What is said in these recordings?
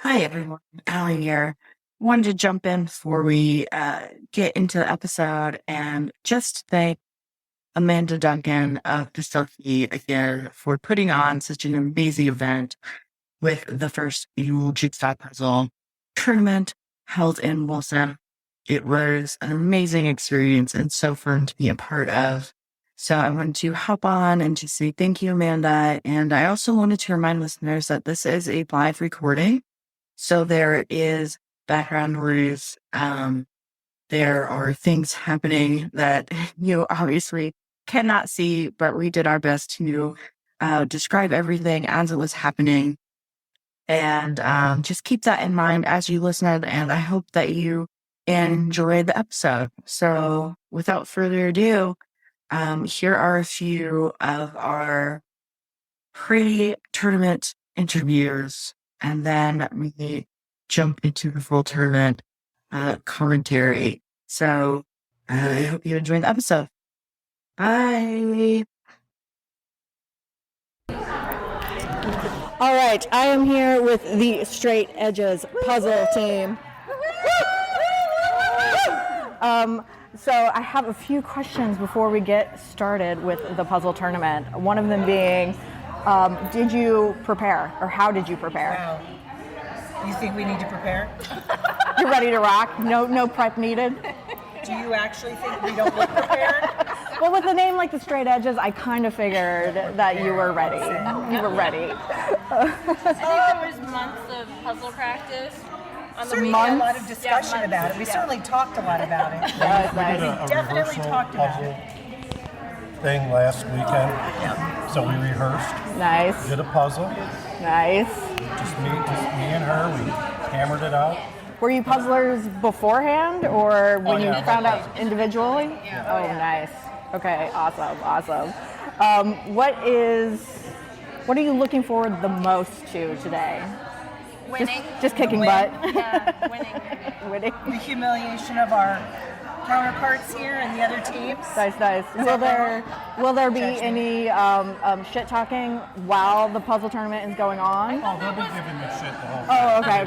Hi, everyone. Allie here. Wanted to jump in before we get into the episode and just thank Amanda Duncan of the Selkie again for putting on such an amazing event with the first annual Jigsaw puzzle tournament held in Wilson. It was an amazing experience and so fun to be a part of. So I wanted to hop on and to say thank you, Amanda. And I also wanted to remind listeners that this is a live recording. So there is background noise. There are things happening that you obviously cannot see, but we did our best to describe everything as it was happening. And just keep that in mind as you listen. And I hope that you enjoy the episode. So without further ado, here are a few of our pre-tournament interviews. And then we jump into the full tournament commentary. So I hope you enjoy the episode. Bye. All right, I am here with the Straight Edges puzzle team. So I have a few questions before we get started with the puzzle tournament. One of them being, did you prepare, or how did you prepare? Wow. You think we need to prepare? You're ready to rock? No prep needed? Do you actually think we don't look prepared? Well, with a name like the Straight Edges, I kind of figured that you were ready. You were ready. I think there was months of puzzle practice. Certainly had a lot of discussion about it. We certainly talked a lot about it. That was We did nice. a Definitely rehearsal talked about puzzle thing last weekend. So we rehearsed, Nice, did a puzzle, nice. just me and her. We hammered it out. Were you puzzlers beforehand, or when you yeah, found out individually? Oh, nice. Okay, awesome. What are you looking forward the most to today? Winning. Just kicking butt. Yeah, winning. Winning. the humiliation of our counterparts here and the other teams. Nice. Will there be any shit talking while the puzzle tournament is going on? Oh, they'll be giving me shit the whole time. Oh, okay.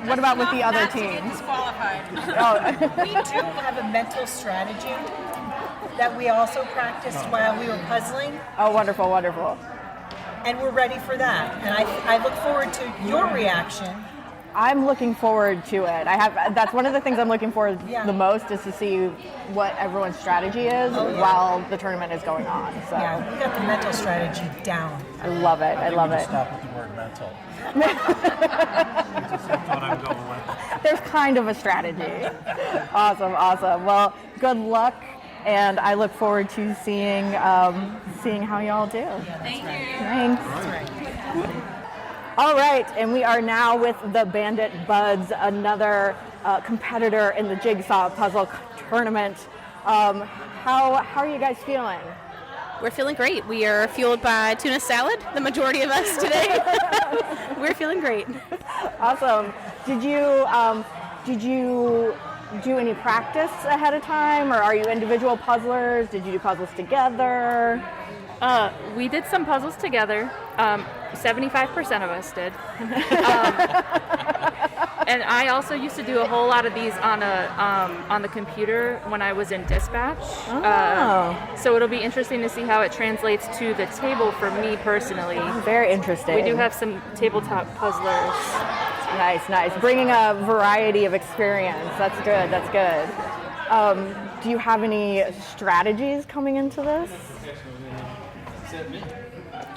What about with the other Not to get teams? disqualified. We do have a mental strategy that we also practiced while we were puzzling, Oh, wonderful. and we're ready for that. And I look forward to your reaction. I'm looking forward to it. That's one of the things I'm looking forward Yeah. the most is to see what everyone's strategy is while the tournament is going on. So Yeah, we got the mental strategy down. I love it. We just stop with the word mental. That's what I'm going with. There's kind of a strategy. Awesome. Well, good luck, and I look forward to seeing how y'all do. Thank you. Thanks. All right, and we are now with the Bandit Buds, another competitor in the Jigsaw puzzle tournament. How are you guys feeling? We're feeling great. We are fueled by tuna salad, the majority of us today. We're feeling great. Awesome. Did you do any practice ahead of time, or are you individual puzzlers? Did you do puzzles together? We did some puzzles together. 75% of us did. And I also used to do a whole lot of these on the computer when I was in dispatch. So it'll be interesting to see how it translates to the table for me personally. Very interesting. We do have some tabletop puzzlers. Nice. Bringing a variety of experience. That's good. Do you have any strategies coming into this?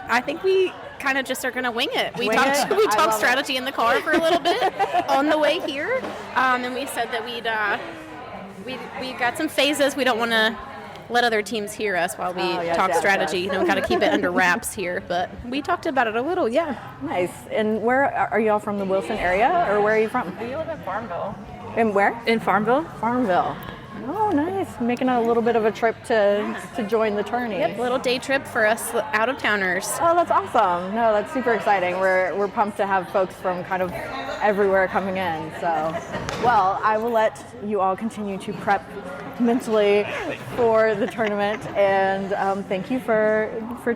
I think we kind of just are going to wing it. We Wing talked it? we I talked love strategy in the car for a little bit on the way here, and we said that we got some phases. We don't want to let other teams hear us while we talk strategy. Yes. You know, we got to keep it under wraps here. But we talked about it a little, yeah. Nice. And where are you all from? The Wilson area, or where are you from? We live in Farmville. And where? In Farmville? Farmville. Oh, nice. Making a little bit of a trip to join the tourney. Yep, little day trip for us out of towners. Oh, that's awesome. No, that's super exciting. We're pumped to have folks from kind of everywhere coming in. So, well, I will let you all continue to prep mentally for the tournament, and thank you for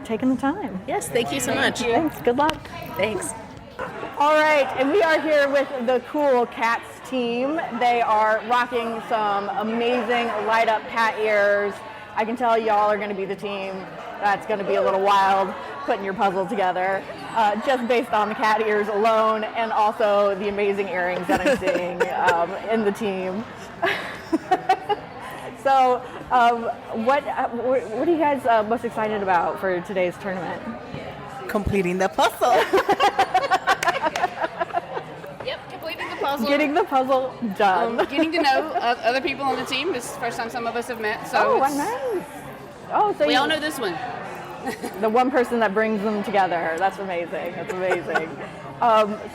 taking the time. Yes, thank you so much. Thanks. Good luck. Thanks. All right, and we are here with the Cool Cats team. They are rocking some amazing light up cat ears. I can tell y'all are going to be the team that's going to be a little wild putting your puzzle together, just based on the cat ears alone, and also the amazing earrings that I'm seeing in the team. So, what are you guys most excited about for today's tournament? Completing the puzzle. Yep, completing the puzzle. Getting the puzzle done. Getting to know other people on the team. This is the first time some of us have met. So nice. Oh, so we all know this one. The one person that brings them together. That's amazing. That's amazing.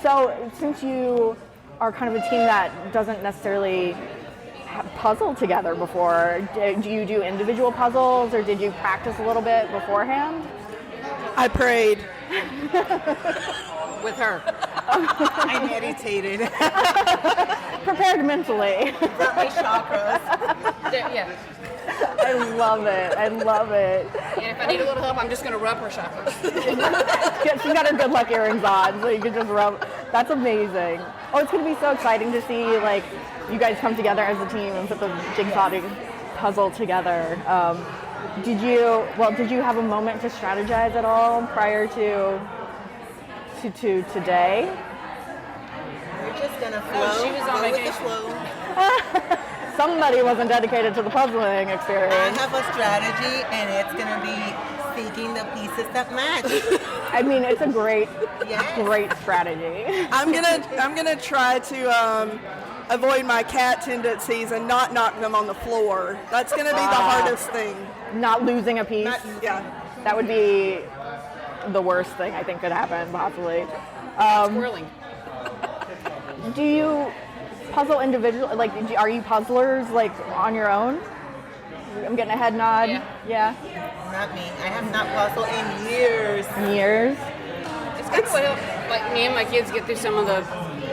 So since you are kind of a team that doesn't necessarily puzzle together before, do you do individual puzzles or did you practice a little bit beforehand? I prayed. With her. I meditated. Prepared mentally. My chakras. Yeah. I love it. I love it. And if I need a little help, I'm just going to rub her chakras. She's got her good luck earrings on, so you can just rub. That's amazing. Oh, it's going to be so exciting to see, like, you guys come together as a team and put the Jigsaw puzzle together. Did you have a moment to strategize at all prior to today? We're just gonna flow. She was on go with the vacation. flow. Somebody wasn't dedicated to the puzzling I experience. have a strategy, and it's gonna be seeking the pieces that match. I mean, it's a great Yes. strategy. I'm gonna try to avoid my cat tendencies and not knock them on the floor. That's gonna be the hardest thing. Not losing a piece. Yeah. That would be the worst thing I think could happen, possibly. Swirling. Do you puzzle individually? Like, are you puzzlers like on your own? I'm getting a head nod. Yeah. Not me. I have not puzzled in years. Years. It's kind of what helped, like, me and my kids get through some of the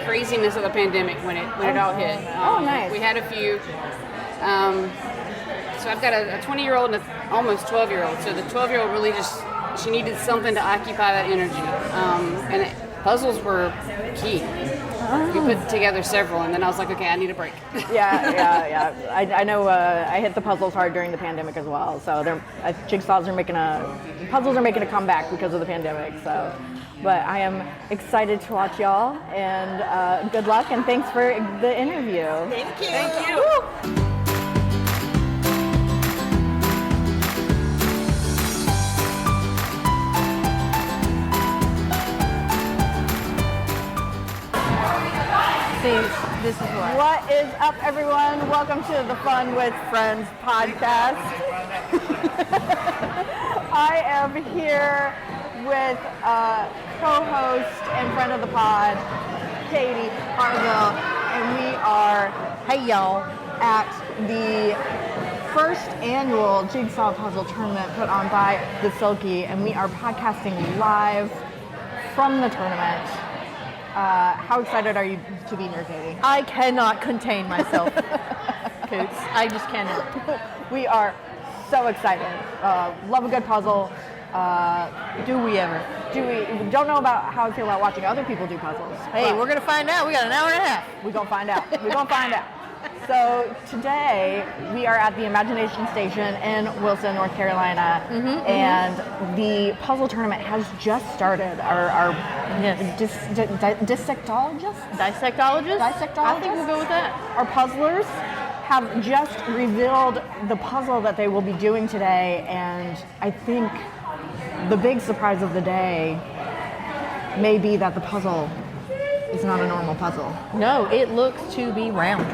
craziness of the pandemic when it all hit. Oh, nice. We had a few. So I've got a 20-year-old and a almost 12-year-old. So the 12-year-old really she needed something to occupy that energy. Puzzles were key. We put together several, and then I was like, okay, I need a break. Yeah. I know I hit the puzzles hard during the pandemic as well. So puzzles are making a comeback because of the pandemic. So, but I am excited to watch y'all, and good luck, and thanks for the interview. Thank you. Thank you. Woo! This is What is up, everyone? Welcome to the Fun with Friends podcast. I am here with co-host and friend of the pod, Katie Harville, and we are, hey y'all, at the first annual Jigsaw puzzle tournament put on by the Selkie, and we are podcasting live from the tournament. How excited are you to be here, Katie? I cannot contain myself, Coots. I just cannot. We are so excited. Love a good puzzle. Do we ever? We don't know about how I feel about watching other people do puzzles. Hey, we're gonna find out. We got an hour and a half. We're gonna find out. We're gonna find out. So today we are at the Imagination Station in Wilson, North Carolina, and the puzzle tournament has just started. Our dissectologist? I think we'll go with that. Our puzzlers have just revealed the puzzle that they will be doing today, and I think the big surprise of the day may be that the puzzle is not a normal puzzle. No, it looks to be round.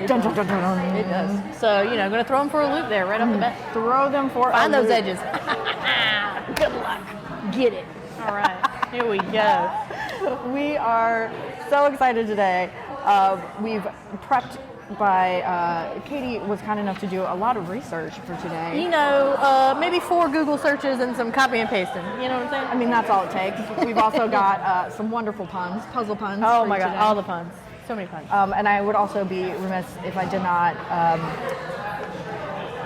Dun, dun, dun, dun, dun. It does. So, I'm going to throw them for a loop there right off the bat. Throw them for Find a those loop. edges. Good luck. Get it. All right. Here we go. We are so excited today. We've prepped by, Katie was kind enough to do a lot of research for today. Maybe 4 Google searches and some copy and pasting. You know what I'm saying? I mean, that's all it takes. We've also got some wonderful puns, puzzle puns. Oh for my you God, today. all the puns. So many puns. And I would also be remiss if I did not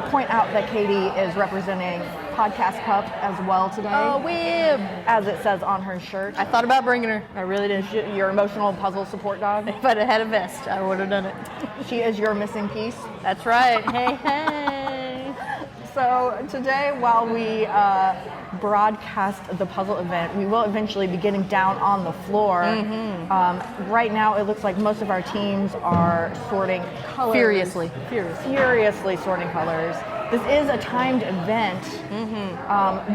point out that Katie is representing podcast cup as well today. Oh, Wib! As it says on her shirt. I thought about bringing her. I really did. Your emotional puzzle support dog. If I'd have had a vest, I would have done it. She is your missing piece. That's right. Hey, hey. So today, while we broadcast the puzzle event, we will eventually be getting down on the floor. Right now, it looks like most of our teams are sorting colors. Furiously sorting colors. This is a timed event.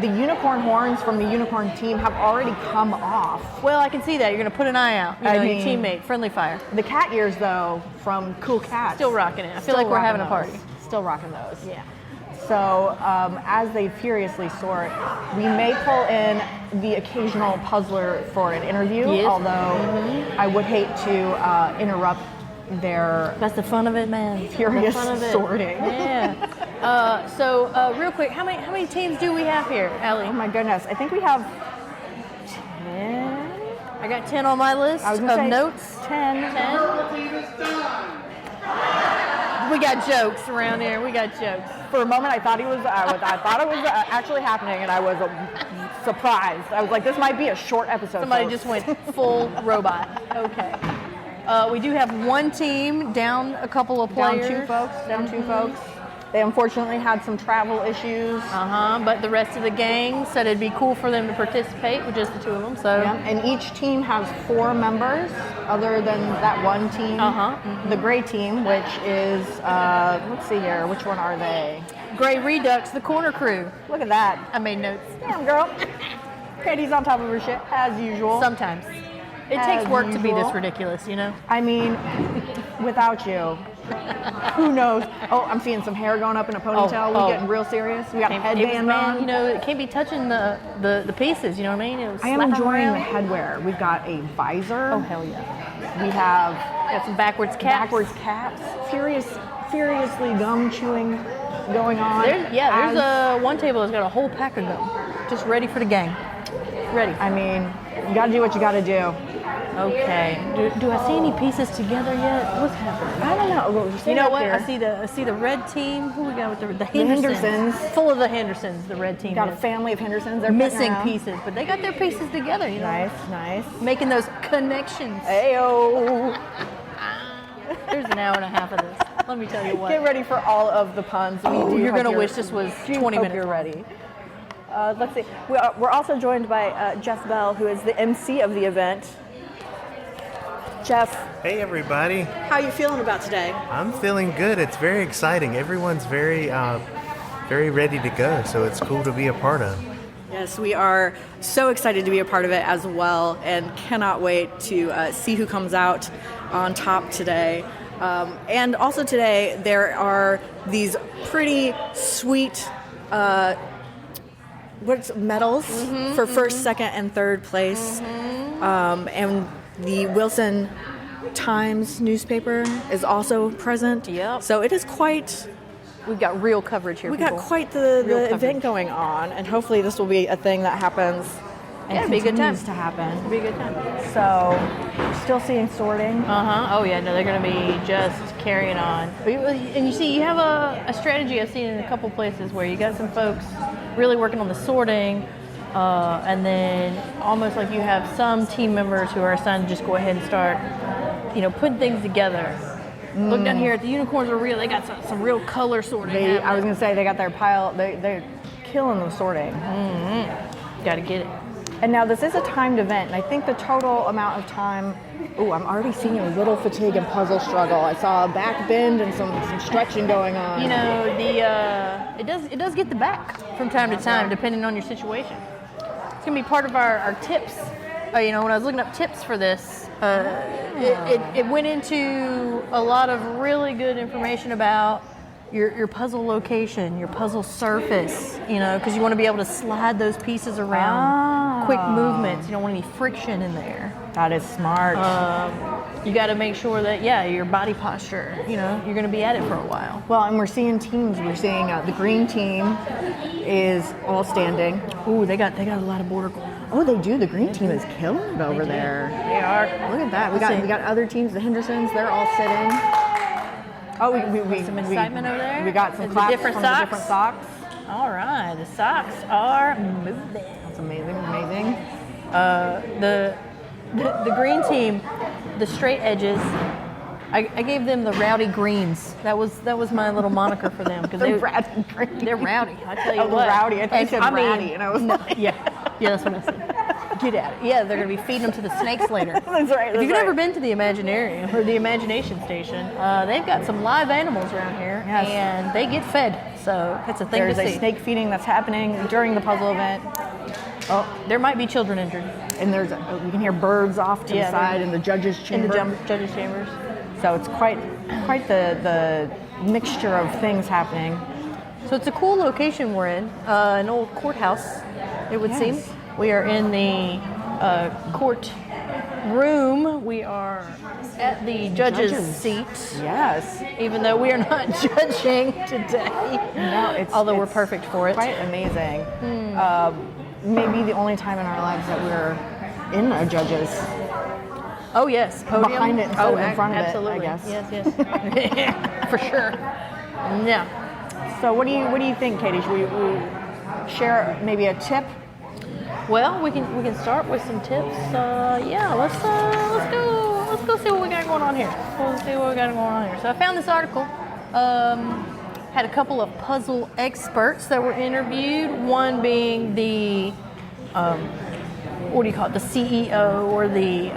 The unicorn horns from the unicorn team have already come off. Well, I can see that. You're going to put an eye out. Your teammate, friendly fire. The cat ears, though, from Cool Cats. Still rocking it. I feel like we're having a party. Still rocking those. Yeah. So as they furiously sort, we may pull in the occasional puzzler for an interview, although I would hate to interrupt their That's the fun of it, man. furious The fun of it. sorting. Yeah. So real quick, how many teams do we have here, Allie? Oh my goodness, I think we have 10. I got 10 on my list I was gonna of say notes. 10. We got jokes around here. We got jokes. For a moment, I thought it was actually happening, and I was surprised. I was like, this might be a short episode. Somebody folks. just went full robot. Okay. We do have one team down a couple of players. Down two folks. They unfortunately had some travel issues. But the rest of the gang said it'd be cool for them to participate with just the two of them. So. Yeah. And each team has 4 members, other than that one team. The gray team, which is let's see here, which one are they? Gray Redux, the corner crew. Look at that. I made notes. Damn, girl. Katie's on top of her shit as usual. Sometimes. It takes work to be this ridiculous, you know? I mean, without you, who knows? Oh, I'm seeing some hair going up in a ponytail. We're getting real serious. We got a headband on. You know, it can't be touching the pieces, you know what I mean? I am enjoying the headwear. We've got a visor. Oh, hell yeah. We have got some backwards caps. Furiously gum chewing going on. There's one table that's got a whole pack of gum, just ready for the gang. Ready. I mean, you gotta do what you gotta do. Okay. Do I see any pieces together yet? What's happening? I don't know. You know what? I see the red team. Who we got with the Hendersons? Full of the Hendersons. The red team. Got a family of Hendersons. They're missing pieces, but they got their pieces together. You know? Nice. Making those connections. Ayo. There's an hour and a half of this. Let me tell you what. Get ready for all of the puns. You're gonna wish this was 20 minutes. You're ready. Let's see. We're also joined by Jeff Bell, who is the MC of the event. Jeff. Hey everybody. How are you feeling about today? I'm feeling good. It's very exciting. Everyone's very ready to go, so it's cool to be a part of. Yes, we are so excited to be a part of it as well, and cannot wait to see who comes out on top today. And also today, there are these pretty sweet medals for first, second, and third place. And the Wilson Times newspaper is also present. Yep. So it is quite... We've got real coverage here. We got quite the event going on, and hopefully this will be a thing that happens and continues to happen. It'll be a good time. So, still seeing sorting. Oh yeah, no, they're going to be just carrying on. And you see, you have a strategy I've seen in a couple places where you got some folks really working on the sorting, and then almost like you have some team members who are assigned to just go ahead and start, putting things together. Look down here at the unicorns are real. They got some real color sorting. I was going to say they got their pile. They're killing the sorting. Got to get it. And now this is a timed event, and I think the total amount of time. Oh, I'm already seeing a little fatigue and puzzle struggle. I saw a back bend and some stretching going on. It does get the back from time to time, depending on your situation. It's gonna be part of our tips. When I was looking up tips for this, it went into a lot of really good information about your puzzle location, your puzzle surface, because you want to be able to slide those pieces around, quick movements. You don't want any friction in there. That is smart. You got to make sure that, your body posture, you're going to be at it for a while. Well, and we're seeing teams. We're seeing the green team is all standing. Ooh, they got a lot of border going on. Oh, they do. The green team is killing it over there. They are. Look at that. We got other teams. The Hendersons, they're all sitting. Oh, we some excitement over there. We got some claps from the different socks. All right, the socks are moving. That's amazing, amazing. The green team, the straight edges. I gave them the rowdy greens. That was my little moniker for them because they're rowdy. I tell you what. Rowdy. I thought you said ratty, and I was like, yeah, that's what I said. Get at it. Yeah, they're gonna be feeding them to the snakes later. That's right. If you've never been to the Imaginarium or the Imagination Station, they've got some live animals around here, and they get fed. So it's a thing to see. There's a snake feeding that's happening during the puzzle event. Oh, there might be children injured. And there's you can hear birds off to the side in the judges' chamber. In the judges' chambers. So it's quite the mixture of things happening. So it's a cool location we're in, an old courthouse, it would seem. We are in the court room. We are at the judge's seat. Yes. Even though we are not judging today. No, although we're perfect for it. Quite amazing. Maybe the only time in our lives that we're in a judge's. Oh yes, podium. Behind it instead of in front of absolutely. it, I guess. Yes. For sure. Yeah. So what do you think, Katie? Should we share maybe a tip? Well, we can start with some tips. Let's go see what we got going on here. So I found this article. Had a couple of puzzle experts that were interviewed. One being the what do you call it? The CEO or the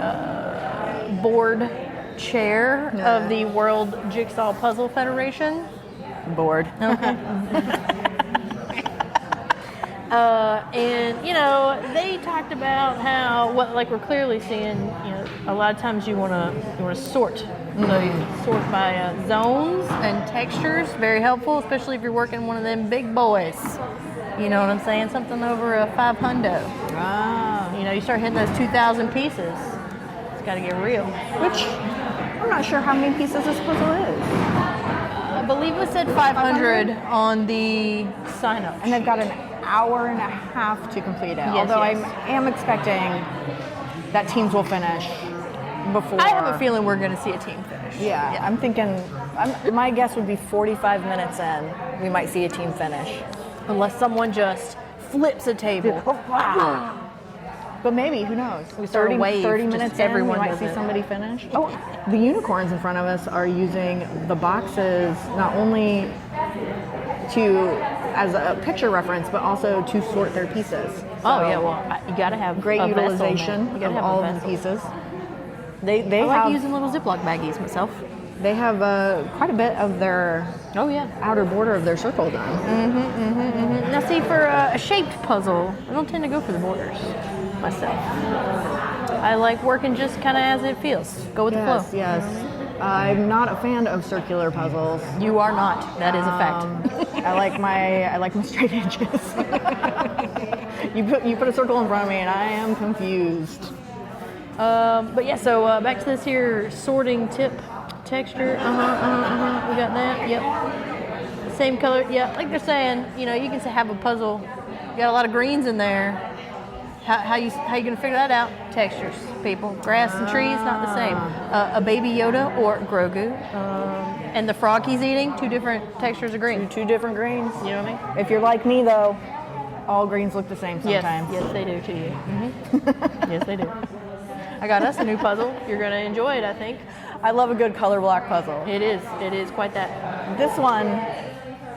board chair of the World Jigsaw Puzzle Federation. Board. Okay. And they talked about how like we're clearly seeing, a lot of times you want to sort. So you sort by zones and textures. Very helpful, especially if you're working one of them big boys. You know what I'm saying? Something over a 500. You start hitting those 2,000 pieces. It's got to get real. Which I'm not sure how many pieces this puzzle is. I believe it said 500 on the sign up. And they've got an hour and a half to complete it. Yes, although yes. I am expecting that teams will finish before. I have a feeling we're going to see a team finish. Yeah. I'm thinking, my guess would be 45 minutes in, we might see a team finish. Unless someone just flips a table. But maybe, who knows? We start a wave, 30 minutes in, everyone we might does see it. somebody finish. Oh, the unicorns in front of us are using the boxes not only as a picture reference, but also to sort their pieces. You got to have great a utilization of all of the pieces. They I have like using little Ziploc baggies myself. They have quite a bit of their outer border of their circle done. Now see, for a shaped puzzle, I don't tend to go for the borders myself. I like working just kind of as it feels. Go with the flow. Yes. I'm not a fan of circular puzzles. You are not. That is a fact. I like my straight edges. You put a circle in front of me and I am confused. So back to this here sorting tip texture. We got that. Yep. Same color. Yeah, like they're saying, you can have a puzzle. You got a lot of greens in there. How you gonna figure that out? Textures, people. Grass and trees, not the same. A baby Yoda or Grogu, and the frog he's eating, two different textures of green. Two different greens. You know what I mean? If you're like me, though, all greens look the same sometimes. Yes, they do to you. Yes, they do. I got us a new puzzle. You're gonna enjoy it, I think. I love a good color block puzzle. It is quite that. This one,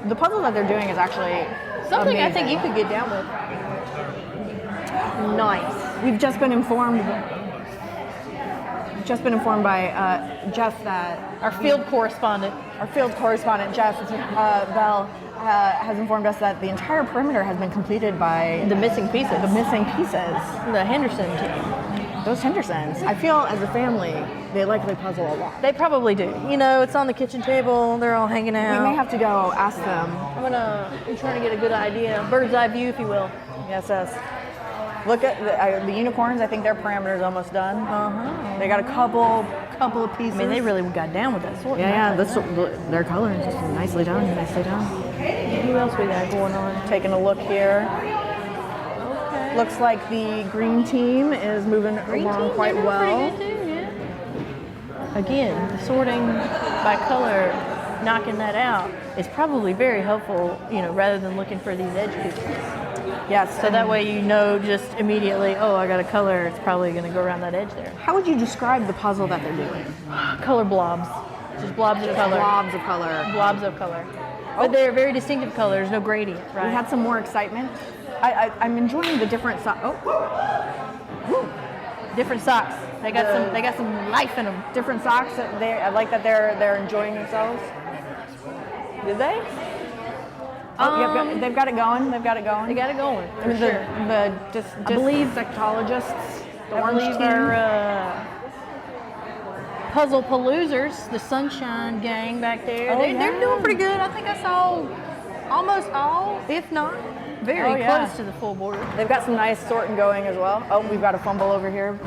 the puzzle that they're doing is actually something amazing. I think you could get down with. Nice. We've just been informed by Jeff that our field correspondent Jeff Bell has informed us that the entire perimeter has been completed by the missing pieces. The Henderson team. Those Hendersons. I feel as a family, they likely puzzle a lot. They probably do. It's on the kitchen table. They're all hanging out. We may have to go ask them. I'm trying to get a good idea. Bird's eye view, if you will. Yes. Look at the unicorns. I think their parameter is almost done. They got a couple of pieces. I mean, they really got down with that sort. Yeah. Their color is just nicely done. Who else we got going on? Taking a look here. Okay. Looks like the green team is moving along quite well. Again, the sorting by color knocking that out is probably very helpful, rather than looking for these edge pieces. Yes. So that way you know just immediately, oh, I got a color, it's probably going to go around that edge there. How would you describe the puzzle that they're doing? Color blobs. Just blobs of color. Blobs of color. Blobs of color. But they're very distinctive colors, no gradient, right? We had some more excitement. I'm enjoying the different different socks. They got some life in them. Different socks. I like that they're enjoying themselves. Did they? They've got it going. They got it going. I mean, I believe psychologists. I believe our Puzzle Paloozers, the Sunshine Gang back there. They're doing pretty good. I think I saw almost all, if not very close to the full border. They've got some nice sorting going as well. Oh, we've got a fumble over here.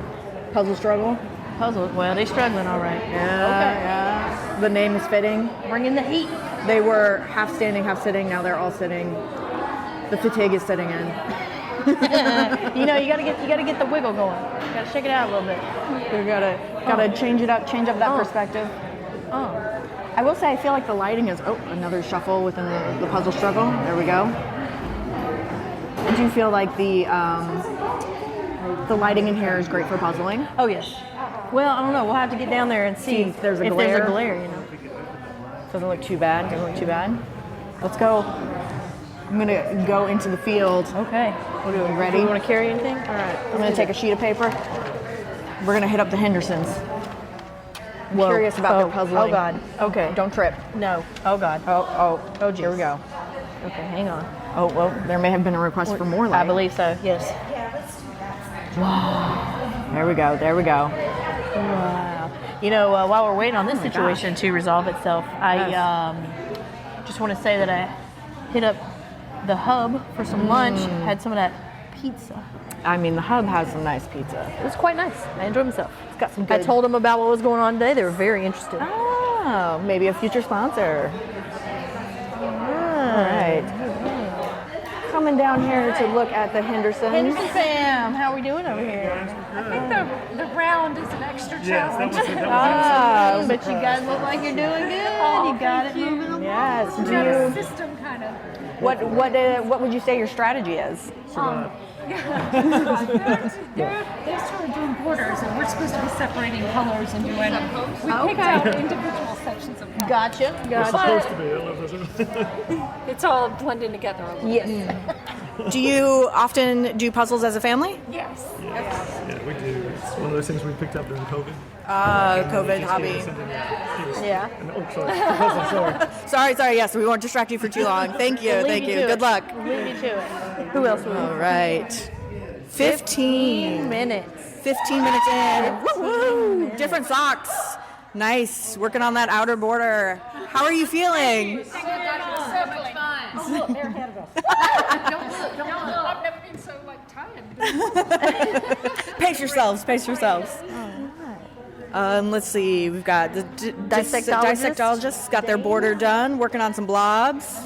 Puzzle struggle. Well, they're struggling all right. Yeah. The name is fitting. Bringing the heat. They were half standing, half sitting. Now they're all sitting. The fatigue is setting in. You gotta get the wiggle going. You gotta shake it out a little bit. You gotta change up that perspective. I will say I feel like the lighting is another shuffle within the puzzle struggle. There we go. I do feel like the lighting in here is great for puzzling. Oh yes. Well, I don't know. We'll have to get down there and see if there's a glare. Doesn't look too bad. Let's go. I'm gonna go into the field. Okay. We're doing ready. You want to carry anything? All right. I'm gonna take a sheet of paper. We're gonna hit up the Hendersons. I'm curious about their puzzling. Oh God. Okay. Don't trip. No. Oh God. Oh, here we go. Okay, hang on. Oh, well, there may have been a request for more light. I believe so. Yes. Wow. There we go. Wow. While we're waiting on this situation to resolve itself, I just want to say that I hit up the Hub for some lunch. Had some of that pizza. I mean, the Hub has some nice pizza. It was quite nice. I enjoyed myself. It's got some good. I told them about what was going on today. They were very interested. Oh, maybe a future sponsor. All right. Coming down here to look at the Hendersons. Henderson fam, how are we doing over here? I think the round is an extra challenge. But you guys look like you're doing good. You got it moving along. Yes. You got a system kind of. What would you say your strategy is? They started doing borders, and we're supposed to be separating colors and doing. We picked out individual sections of colors. Gotcha. It's supposed to be. I love this. It's all blending together. Yes. Do you often do puzzles as a family? Yes. Yeah, we do. It's one of those things we picked up during COVID. COVID hobby. Yeah. Sorry. Yes, we won't distract you for too long. Thank you. Good luck. Leave me to it. Who else? All right. 15 minutes. 15 minutes in. Woo-hoo. Different socks. Nice. Working on that outer border. How are you feeling? So much fun. Oh, look, they're ahead of us. Don't look. I've never been so tired. Pace yourselves. Let's see. We've got the dissectologists got their border done, working on some blobs.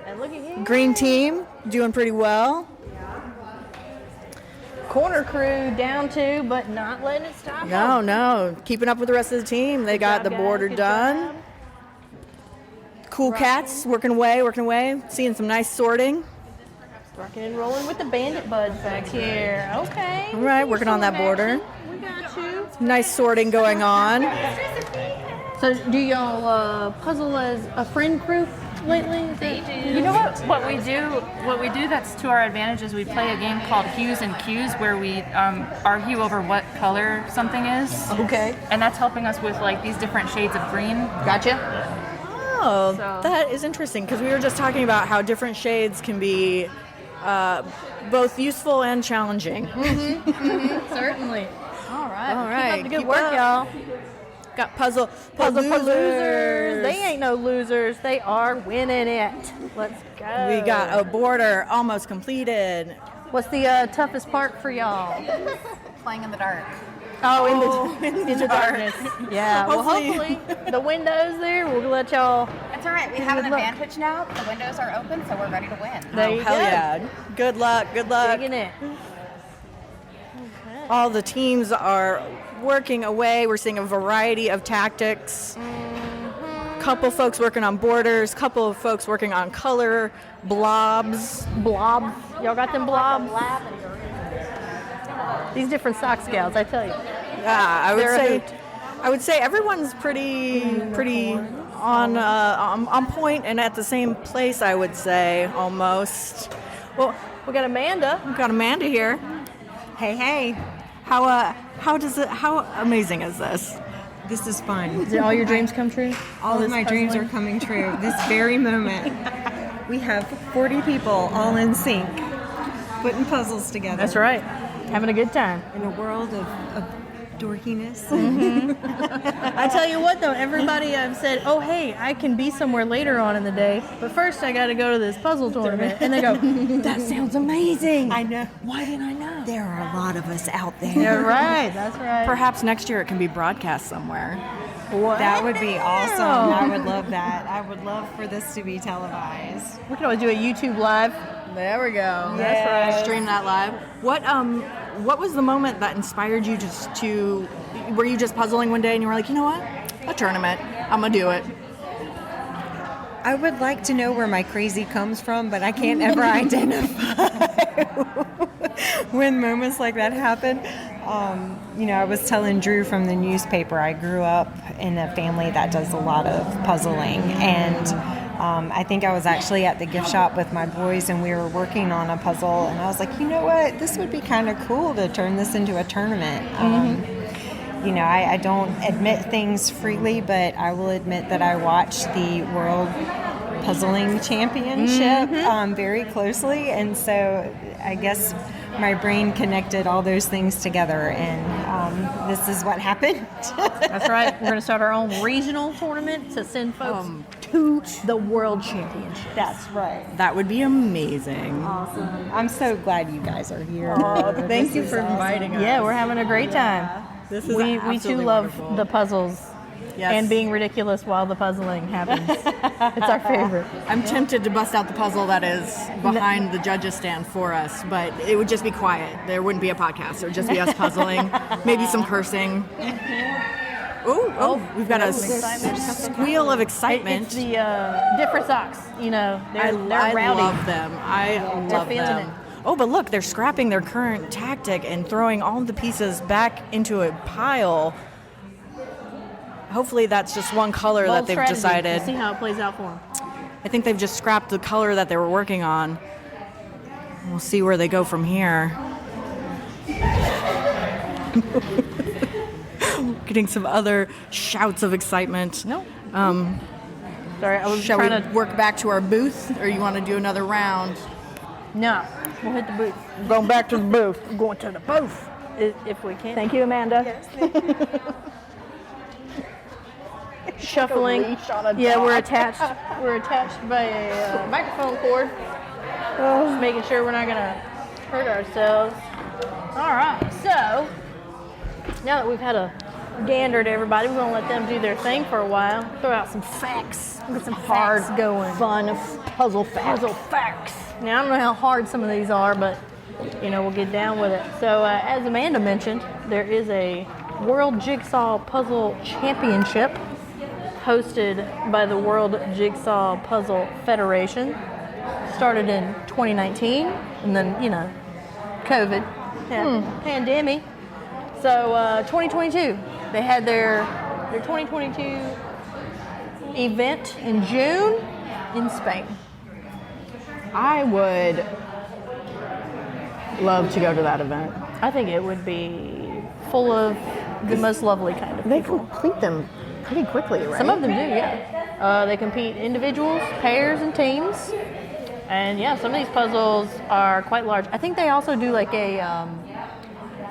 And look at you. Green team doing pretty well. Corner crew down too, but not letting it stop. No. Keeping up with the rest of the team. They got the border done. Cool cats working away. Seeing some nice sorting. Rocking and rolling with the bandit buds back here. Okay. All right, working on that border. We got you. Nice sorting going on. So do y'all puzzle as a friend group lately? They do. You know what we do that's to our advantage is we play a game called Hues and Cues where we argue over what color something is. Okay. And that's helping us with like these different shades of green. Gotcha. Oh, that is interesting because we were just talking about how different shades can be both useful and challenging. Certainly. All right. Keep up the good work, y'all. Got puzzle losers. They ain't no losers. They are winning it. Let's go. We got a border almost completed. What's the toughest part for y'all? Playing in the dark. Oh, in the darkness. Yeah. Well, hopefully the windows there. We'll let y'all. That's all right. We have an advantage now. The windows are open, so we're ready to win. There you go. Yeah. Good luck. Digging it. All the teams are working away. We're seeing a variety of tactics. couple folks working on borders, couple of folks working on color, blobs. Blobs. Y'all got them blobs? These different sock scales, I tell you. Yeah, I would say everyone's pretty on point and at the same place. I would say almost. Well, we got Amanda. We've got Amanda here. Hey. How amazing is this? This is fun. Did all your dreams come true? All of my dreams are coming true. This very moment. We have 40 people all in sync, putting puzzles together. That's right. Having a good time. In a world of dorkiness. I tell you what, though, everybody I've said, oh, hey, I can be somewhere later on in the day, but first I got to go to this puzzle tournament. And they go, that sounds amazing. I know. Why didn't I know? There are a lot of us out there. You're right. That's right. Perhaps next year it can be broadcast somewhere. What? That would be awesome. I would love that. I would love for this to be televised. We can always do a YouTube live. There we go. Yes. That's right. Stream that live. What was the moment that inspired you were you just puzzling one day and you were like, you know what? A tournament. I'm going to do it. I would like to know where my crazy comes from, but I can't ever identify when moments like that happen. I was telling Drew from the newspaper, I grew up in a family that does a lot of puzzling, and I think I was actually at the gift shop with my boys and we were working on a puzzle, and I was like, you know what, this would be kind of cool to turn this into a tournament. I don't admit things freely, but I will admit that I watched the World Puzzling Championship very closely, and so I guess my brain connected all those things together, and this is what happened. That's right. We're going to start our own regional tournament to send folks to the World Championship. That's right. That would be amazing. Awesome. I'm so glad you guys are here. Oh, thank you for inviting us. Yeah, we're having a great time. This is we too love the puzzles. Yes. And being ridiculous while the puzzling happens. It's our favorite. I'm tempted to bust out the puzzle that is behind the judges stand for us, but it would just be quiet. There wouldn't be a podcast. It would just be us puzzling, maybe some cursing. Oh, we've got a squeal of excitement. It's the different socks, they're rowdy. I love them. I love them. Oh, but look, they're scrapping their current tactic and throwing all the pieces back into a pile. Hopefully that's just one color Bold that they've strategy. decided. We'll see how it plays out for them. I think they've just scrapped the color that they were working on. We'll see where they go from here. Getting some other shouts of excitement. No. Sorry, I was Shall trying we to work back to our booth, or you want to do another round? No, we'll hit the booth. Going back to the booth. We're going to the booth if we can. Thank you, Amanda. Yes. Shuffling. Yeah, we're attached. We're attached by a microphone cord. Just making sure we're not gonna hurt ourselves. All right. So now that we've had a gander at everybody, we're gonna let them do their thing for a while. Throw out some facts. Get some hard going. Fun puzzle facts. Puzzle facts. Now I don't know how hard some of these are, but we'll get down with it. So as Amanda mentioned, there is a World Jigsaw Puzzle Championship hosted by the World Jigsaw Puzzle Federation. Started in 2019, and then, COVID, pandemic. So 2022, they had their 2022 event in June in Spain. I would love to go to that event. I think it would be full of the most lovely kind of They people. complete them pretty quickly, right? Some of them do, yeah. They compete individuals, pairs, and teams. And yeah, some of these puzzles are quite large. I think they also do like a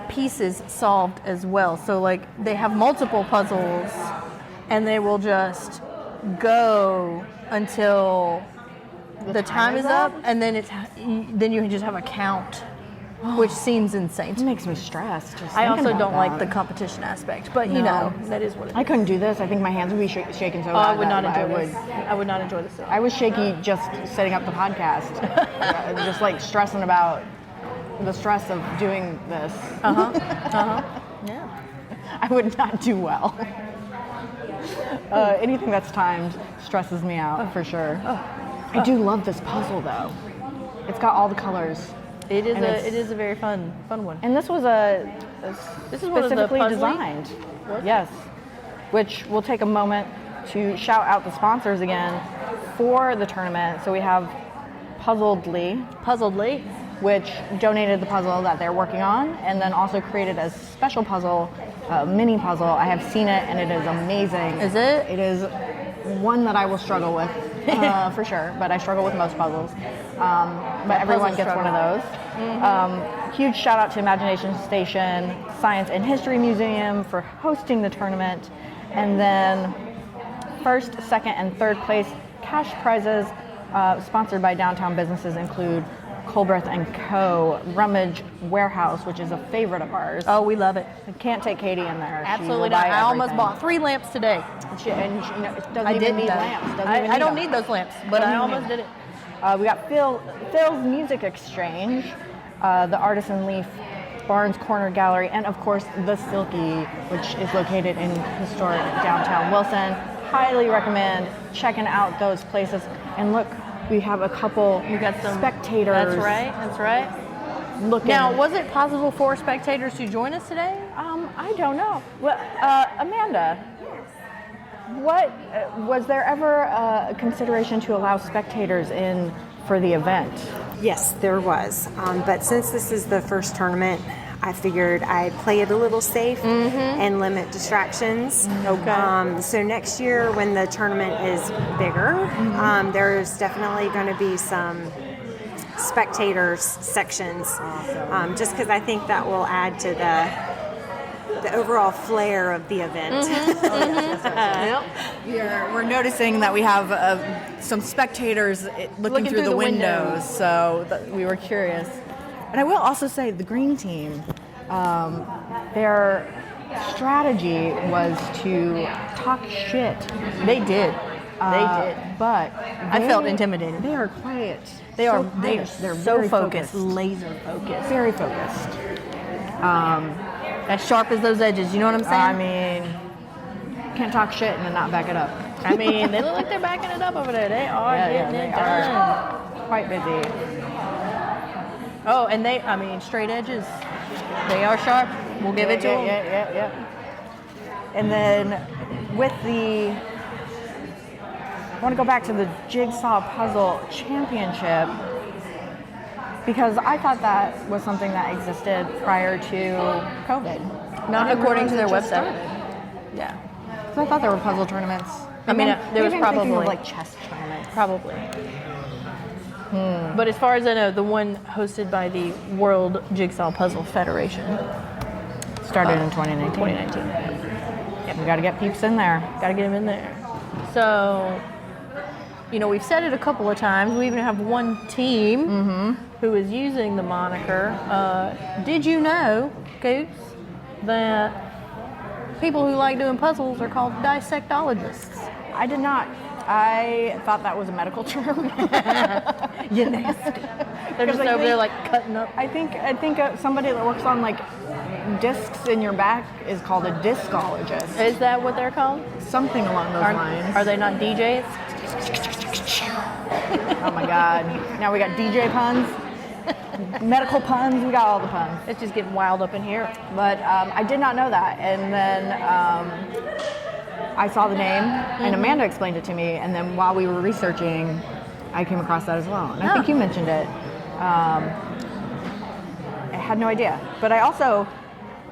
pieces solved as well. So like they have multiple puzzles and they will just go until the time is up, and then you can just have a count, which seems insane. It makes me stressed. I also don't like the competition aspect, but that is what it is. I couldn't do this. I think my hands would be shaking so bad. I would not enjoy this. I would not enjoy this. I was shaky just setting up the podcast, just like stressing about the stress of doing this. Yeah. I would not do well. Anything that's timed stresses me out for sure. I do love this puzzle though. It's got all the colors. It is a very fun one. And this was this is one of the specifically puzzly- designed. Yes. Which we'll take a moment to shout out the sponsors again for the tournament. So we have Puzzledly, which donated the puzzle that they're working on, and then also created a special puzzle, mini puzzle. I have seen it, and it is amazing. Is it? It is one that I will struggle with, for sure. But I struggle with most puzzles. But everyone gets one of those. Huge shout out to Imagination Station, Science and History Museum for hosting the tournament, and then first, second, and third place cash prizes sponsored by downtown businesses include Colbreth & Co., Rummage Warehouse, which is a favorite of ours. Oh, we love it. I can't take Katie in there. Absolutely not. I almost bought 3 lamps today. It doesn't I even didn't need though. lamps. I don't need those lamps, but I almost did it. We got Phil's Music Exchange, the Artisan Leaf Barnes Corner Gallery, and of course the Selkie, which is located in historic downtown Wilson. Highly recommend checking out those places. And look, we have a couple. We got some spectators. That's right. Looking. Now, was it possible for spectators to join us today? I don't know. Well, Amanda, what was there ever a consideration to allow spectators in for the event? Yes, there was. But since this is the first tournament, I figured I'd play it a little safe and limit distractions. Okay. So next year, when the tournament is bigger, there's definitely going to be some spectators sections. Awesome. Just because I think that will add to the overall flair of the event. We're noticing that we have some spectators looking through the windows, so we were curious. And I will also say the green team, their strategy was to talk shit. They did. But I felt intimidated. They are quiet. They're They're so very focused, laser focused. Very focused. As sharp as those edges, you know what I'm saying? I mean, can't talk shit and then not back it up. I mean, they look like they're backing it up over there. They are getting it done. Quite busy. Oh, and straight edges. They are sharp. We'll give it to them. Yeah. And then I want to go back to the Jigsaw Puzzle Championship because I thought that was something that existed prior to COVID. Not according to their website. Yeah. So I thought there were puzzle tournaments. I mean, there was maybe I'm probably thinking of like chess tournaments. Probably. But as far as I know, the one hosted by the World Jigsaw Puzzle Federation started in 2019. Yep. We got to get peeps in there. Got to get them in there. So, we've said it a couple of times. We even have one team who is using the moniker. Did you know, Goose, that people who like doing puzzles are called dissectologists? I did not. I thought that was a medical term. You're nasty. They're just over there like cutting up. I think somebody that works on like discs in your back is called a discologist. Is that what they're called? Something along those lines. Are they not DJs? Oh my God. Now we got DJ puns, medical puns, we got all the puns. It's just getting wild up in here. But I did not know that. And then I saw the name and Amanda explained it to me. And then while we were researching, I came across that as well. And I think you mentioned it. I had no idea. But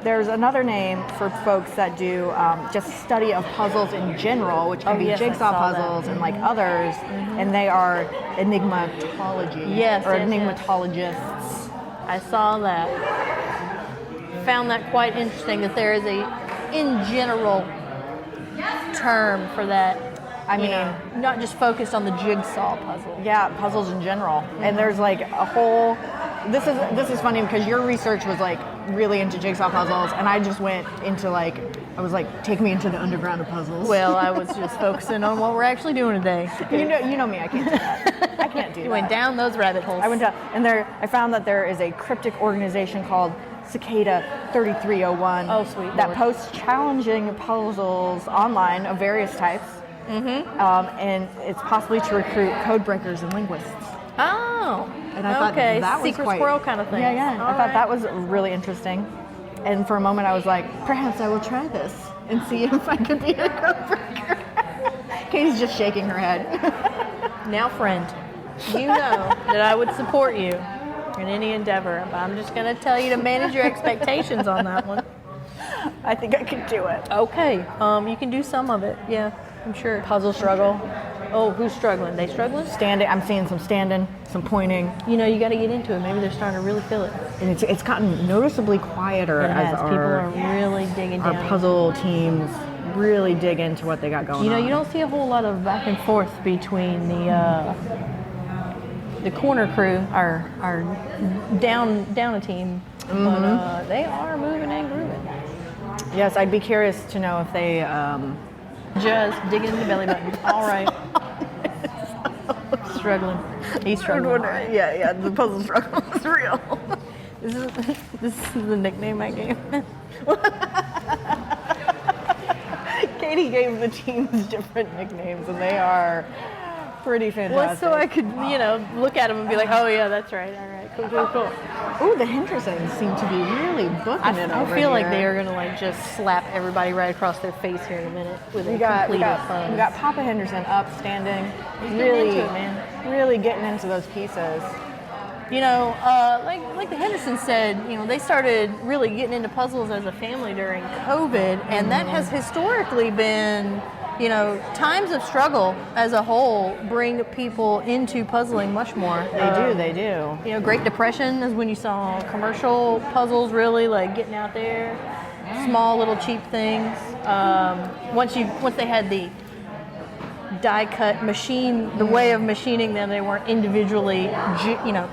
there's another name for folks that do just study of puzzles in general, which can be jigsaw puzzles and like others, and they are enigmatology enigmatologists. I saw that. Found that quite interesting that there is a in general term for that. I mean, not just focused on the jigsaw puzzle. Yeah, puzzles in general. And there's like a whole. This is funny because your research was like really into jigsaw puzzles, and I just went into I was like, take me into the underground of puzzles. Well, I was just focusing on what we're actually doing today. You know me, I can't do that. I can't do that. You went down those rabbit holes. I went down, and I found that there is a cryptic organization called Cicada 3301. Oh, sweet That Lord. posts challenging puzzles online of various types. And it's possibly to recruit code breakers and linguists. Oh, And I thought okay, that was secret quite, squirrel kind of thing. Yeah. I thought that was really interesting. And for a moment, I was like, perhaps I will try this and see if I could be a code breaker. Katie's just shaking her head. Now, friend, you know that I would support you in any endeavor, but I'm just going to tell you to manage your expectations on that one. I think I could do it. Okay, you can do some of it. Yeah, I'm sure. Puzzle struggle. Oh, who's struggling? They struggling? Standing. I'm seeing some standing, some pointing. You know, you got to get into it. Maybe they're starting to really feel it. And it's gotten noticeably quieter as People are really digging our down. puzzle teams really dig into what they got going on. You know, you don't see a whole lot of back and forth between the corner crew, our down a team, but they are moving and grooving. Yes, I'd be curious to know if they just digging in the belly button. All right. Struggling. He's struggling. Yeah, the puzzle struggle is real. This is the nickname I gave. Katie gave the teams different nicknames, and they are pretty fantastic. Well, so I could, look at them and be like, oh yeah, that's right. All right, cool. Ooh, the Hendersons seem to be really booking it over I feel like here. they are gonna just slap everybody right across their face here in a minute with We a got completed puzzle. we got Papa Henderson up, standing, He's really, getting into it, man. really getting into those pieces. Like the Hendersons said, they started really getting into puzzles as a family during COVID, and that has historically been, times of struggle as a whole bring people into puzzling much more. They do. Great Depression is when you saw commercial puzzles really like getting out there, small little cheap things. Once they had the die cut machine, the way of machining them, they weren't individually,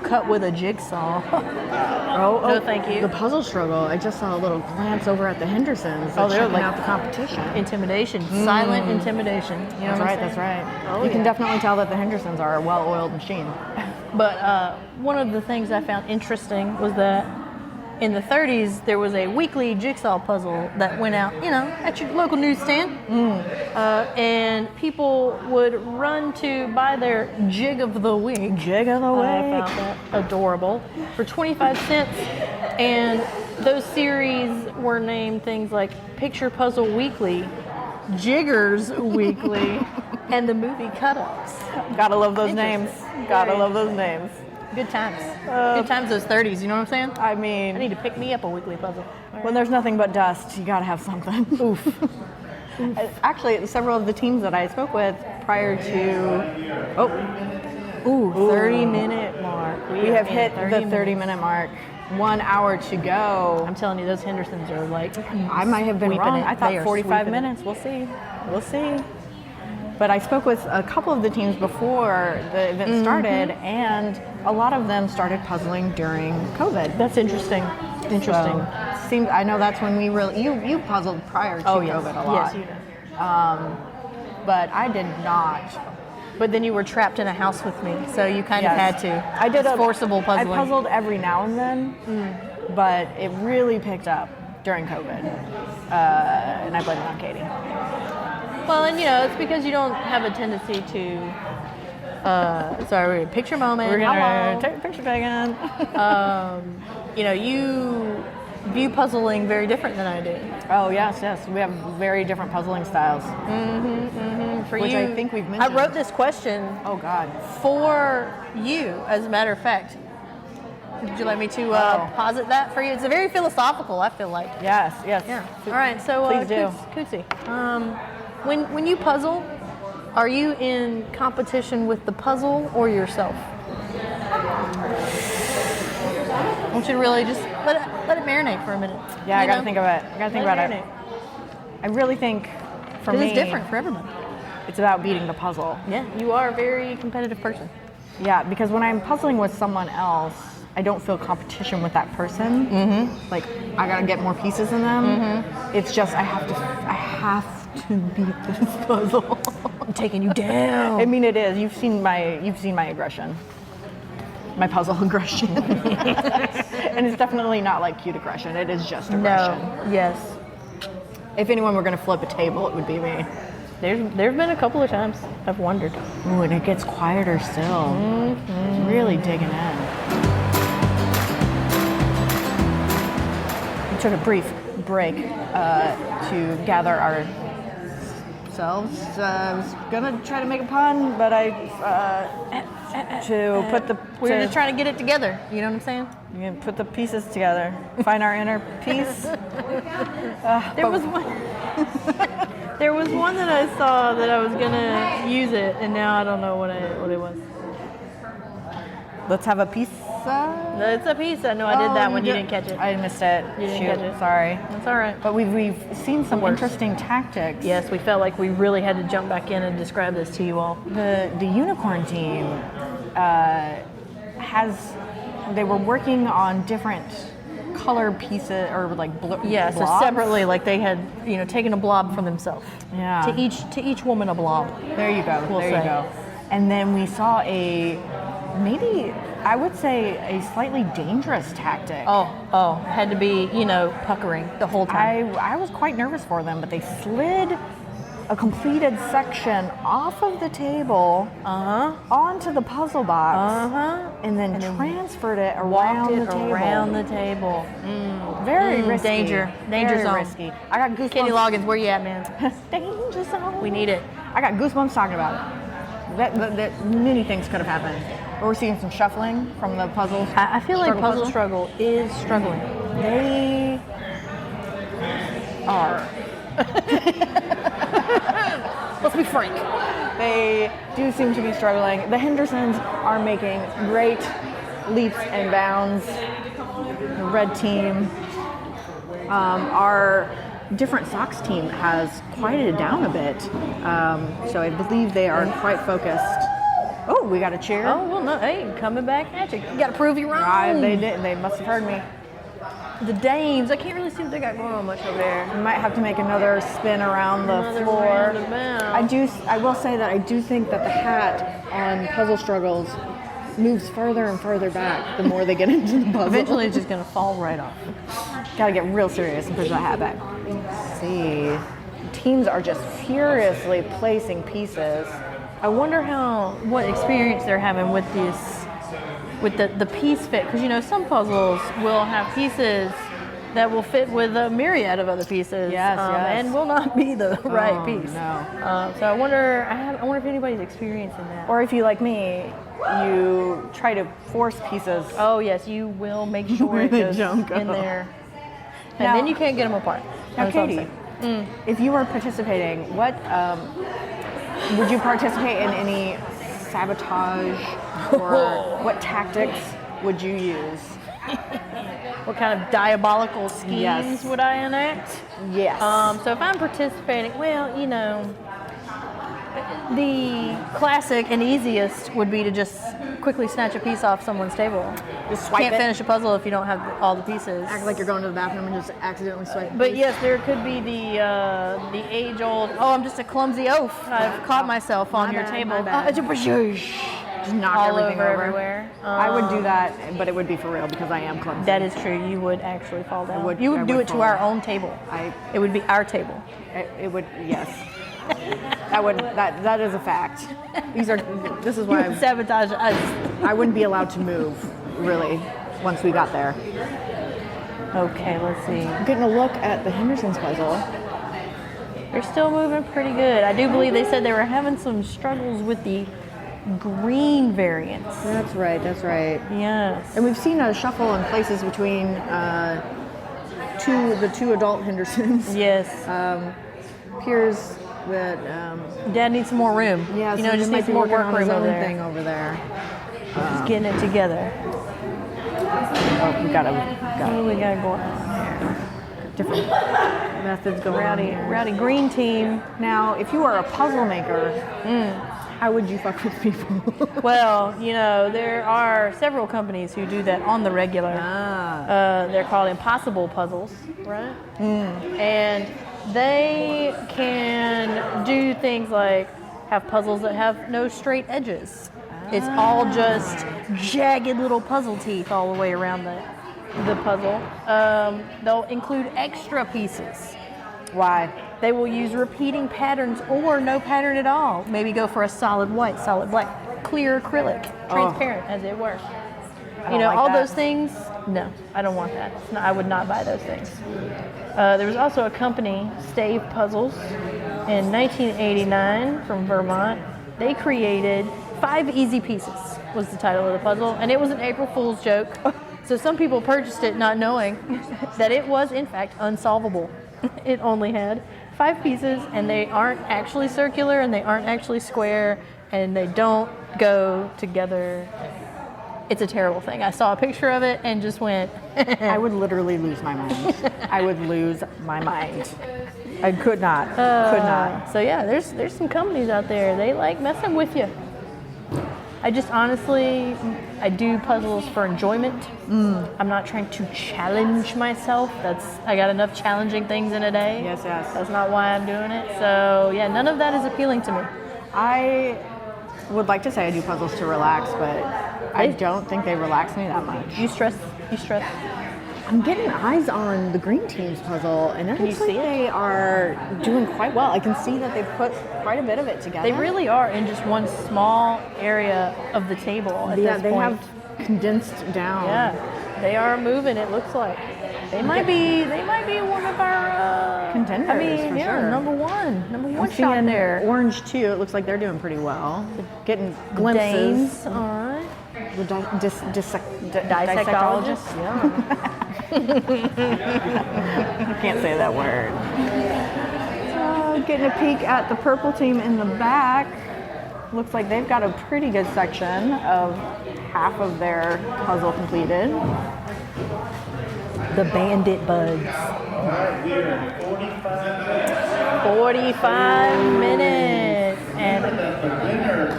cut with a jigsaw. No, thank you. The puzzle struggle. I just saw a little glance over at the Hendersons. Oh, they're checking like out the competition. Intimidation, silent intimidation. You know That's right. Oh, You can definitely tell that the Hendersons are a well-oiled machine. But one of the things I found interesting was that in the 30s, there was a weekly jigsaw puzzle that went out, at your local newsstand. And people would run to buy their jig of the week. Jig of the week. I found that adorable. For 25 cents. And those series were named things like Picture Puzzle Weekly, Jiggers Weekly, and the movie Cut-Ups. Gotta love those names. Gotta love those names. Good times. Good times those 30s, you know what I'm saying? I mean, I need to pick me up a weekly puzzle. when there's nothing but dust, you gotta have something. Oof. Actually, several of the teams that I spoke with prior to 30-minute mark. We have hit the 30-minute mark. 1 hour to go. I'm telling you, those Hendersons are like. I might have been wrong. I thought 45 minutes. We'll see. But I spoke with a couple of the teams before the event started, and a lot of them started puzzling during COVID. That's interesting. I know that's when we really you puzzled prior to COVID a lot. Yes, you know. But I did not. But then you were trapped in a house with me, so you kind of had to. I did It's forcible puzzling. I puzzled every now and then, but it really picked up during COVID, and I blame it on Katie. Well, and it's because you don't have a tendency to. Sorry, picture moment. We're gonna Hello. take a picture again. You view puzzling very different than I do. Oh yes, we have very different puzzling styles. For Which you, I think we've mentioned. I wrote this question. Oh God. For you, as a matter of fact. Would you like me to posit that for you? It's a very philosophical, I feel like. Yes. Yeah. All right, so Please do. Kootsy, when you puzzle, are you in competition with the puzzle or yourself? I want you to really just let it marinate for a minute. Yeah, I gotta think of it. I gotta think about it. I really think for me, it's different for everyone. It's about beating the puzzle. Yeah, you are a very competitive person. Yeah, because when I'm puzzling with someone else, I don't feel competition with that person. Like I gotta get more pieces than them. It's just I have to beat this puzzle. I'm taking you down. I mean, it is. You've seen my aggression. My puzzle aggression. And it's definitely not like cute aggression. It is just aggression. No. Yes. If anyone were going to flip a table, it would be me. There's been a couple of times I've wondered. Ooh, and it gets quieter still. It's really digging in. We took a brief break to gather ourselves. I was gonna try to make a pun, but We're just trying to get it together. You know what I'm saying? You put the pieces together, find our inner peace. There was one. There was one that I saw that I was gonna use it, and now I don't know what it was. Let's have a pizza. It's a pizza. No, I did that one. You didn't catch it. I missed it. You didn't Shoot, catch it. Sorry. That's all right. But we've seen some interesting tactics. Yes, we felt like we really had to jump back in and describe this to you all. The unicorn team they were working on different color pieces or like blobs. So separately, like they had taken a blob from themselves. Yeah. To each woman a blob. There you go. We'll there say. you go. And then we saw maybe I would say a slightly dangerous tactic. Oh, had to be puckering the whole time. I was quite nervous for them, but they slid a completed section off of the table onto the puzzle box and then transferred it around the table. Very risky. Danger Very zone. risky. I got goosebumps. Kenny Loggins, where you at, man? Danger zone. We need it. I got goosebumps talking about it. That many things could have happened. But we're seeing some shuffling from the puzzles. I feel like Puzzle Struggle is struggling. They are. Let's be frank. They do seem to be struggling. The Hendersons are making great leaps and bounds. The red team. Our different socks team has quieted down a bit. So I believe they are quite focused. Oh, we got a cheer. Oh, well, no. Hey, coming back at you. You got to prove you're wrong. They did. They must have heard me. The dames, I can't really see what they got going on much over there. We might have to make another spin around the floor. I will say that I do think that the hat on Puzzle Struggles moves further and further back the more they get into the puzzle. Eventually it's just going to fall right off. Gotta get real serious and push that hat back. Let's see. Teams are just furiously placing pieces. I wonder what experience they're having with this, with the piece fit, because some puzzles will have pieces that will fit with a myriad of other pieces, yes. And will not be the right piece. No. So I wonder if anybody's experiencing that. Or if you, like me, you try to force pieces. Oh yes, you will make sure it goes in there, and then you can't get them apart. Now, Katie, if you were participating, what would you participate in any sabotage, or what tactics would you use? What kind of diabolical schemes would I enact? Yes. So if I'm participating, the classic and easiest would be to just quickly snatch a piece off someone's table. Just swipe Can't it. finish a puzzle if you don't have all the pieces. Act like you're going to the bathroom and just accidentally swipe. But yes, there could be the age-old, I'm just a clumsy oaf. I've caught myself on your table. Just knock all everything over. Everywhere. I would do that, but it would be for real because I am clumsy. That is true. You would actually fall down. I You would do would it to fall. our own table. It would be our table. It would, yes. That is a fact. This is why you would sabotage us. I wouldn't be allowed to move, really, once we got there. Okay, let's see. Getting a look at the Henderson's puzzle. They're still moving pretty good. I do believe they said they were having some struggles with the green variants. That's right. Yes. And we've seen a shuffle in places between the two adult Hendersons. Yes. Appears that Dad needs some more room. Yeah, so just needs some more work room over there. Thing over there. Just getting it together. Oh, we got What do we got going on here? Different methods going on here. Rowdy green team. Now, if you are a puzzle maker, how would you fuck with people? Well, there are several companies who do that on the regular. They're called impossible puzzles, right? And they can do things like have puzzles that have no straight edges. It's all just jagged little puzzle teeth all the way around the the puzzle. They'll include extra pieces. Why? They will use repeating patterns or no pattern at all. Maybe go for a solid white, solid black, clear acrylic, transparent as it were. You know, like all that. those things, no, I don't want that. I would not buy those things. There was also a company, Stave Puzzles, in 1989 from Vermont. They created 5 Easy Pieces was the title of the puzzle, and it was an April Fool's joke. So some people purchased it not knowing that it was in fact unsolvable. It only had 5 pieces, and they aren't actually circular, and they aren't actually square, and they don't go together. It's a terrible thing. I saw a picture of it and just went. I would literally lose my mind. I would lose my mind. I could not. Could not. So yeah, there's some companies out there. They like messing with you. I just honestly, I do puzzles for enjoyment. I'm not trying to challenge myself. I got enough challenging things in a day. Yes. That's not why I'm doing it. So yeah, none of that is appealing to me. I would like to say I do puzzles to relax, but I don't think they relax me that much. You stress. I'm getting eyes on the green team's puzzle, and it looks like they are doing quite well. I can see that they've put quite a bit of it together. They really are in just one small area of the table at this point. They have condensed down. Yeah, they are moving. It looks like they might be one of our contenders. I mean, for yeah, sure. number one I'm shot seeing there. Orange too. It looks like they're doing pretty well. Getting glimpses. Danes, all right. The dissectologist. Yeah. I can't say that word. Getting a peek at the purple team in the back. Looks like they've got a pretty good section of half of their puzzle completed. The Bandit Buds. 45 minutes. And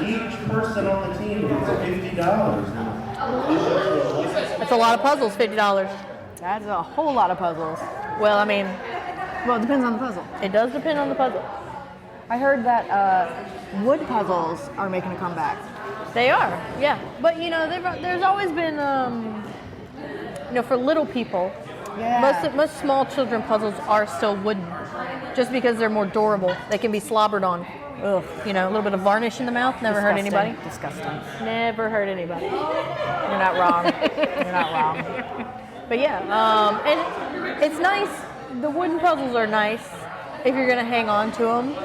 Each person on the team gets $50. that's a lot of puzzles, $50. That's a whole lot of puzzles. Well, I mean, it depends on the puzzle. It does depend on the puzzle. I heard that wood puzzles are making a comeback. They are, yeah. But you know, there's always been, for little people, most small children puzzles are still wooden, just because they're more durable. They can be slobbered on. Ugh. You know, a little bit of varnish in the mouth. Never hurt anybody. Disgusting. Never hurt anybody. You're not wrong. You're not wrong. But yeah, and it's nice. The wooden puzzles are nice if you're gonna hang on to them.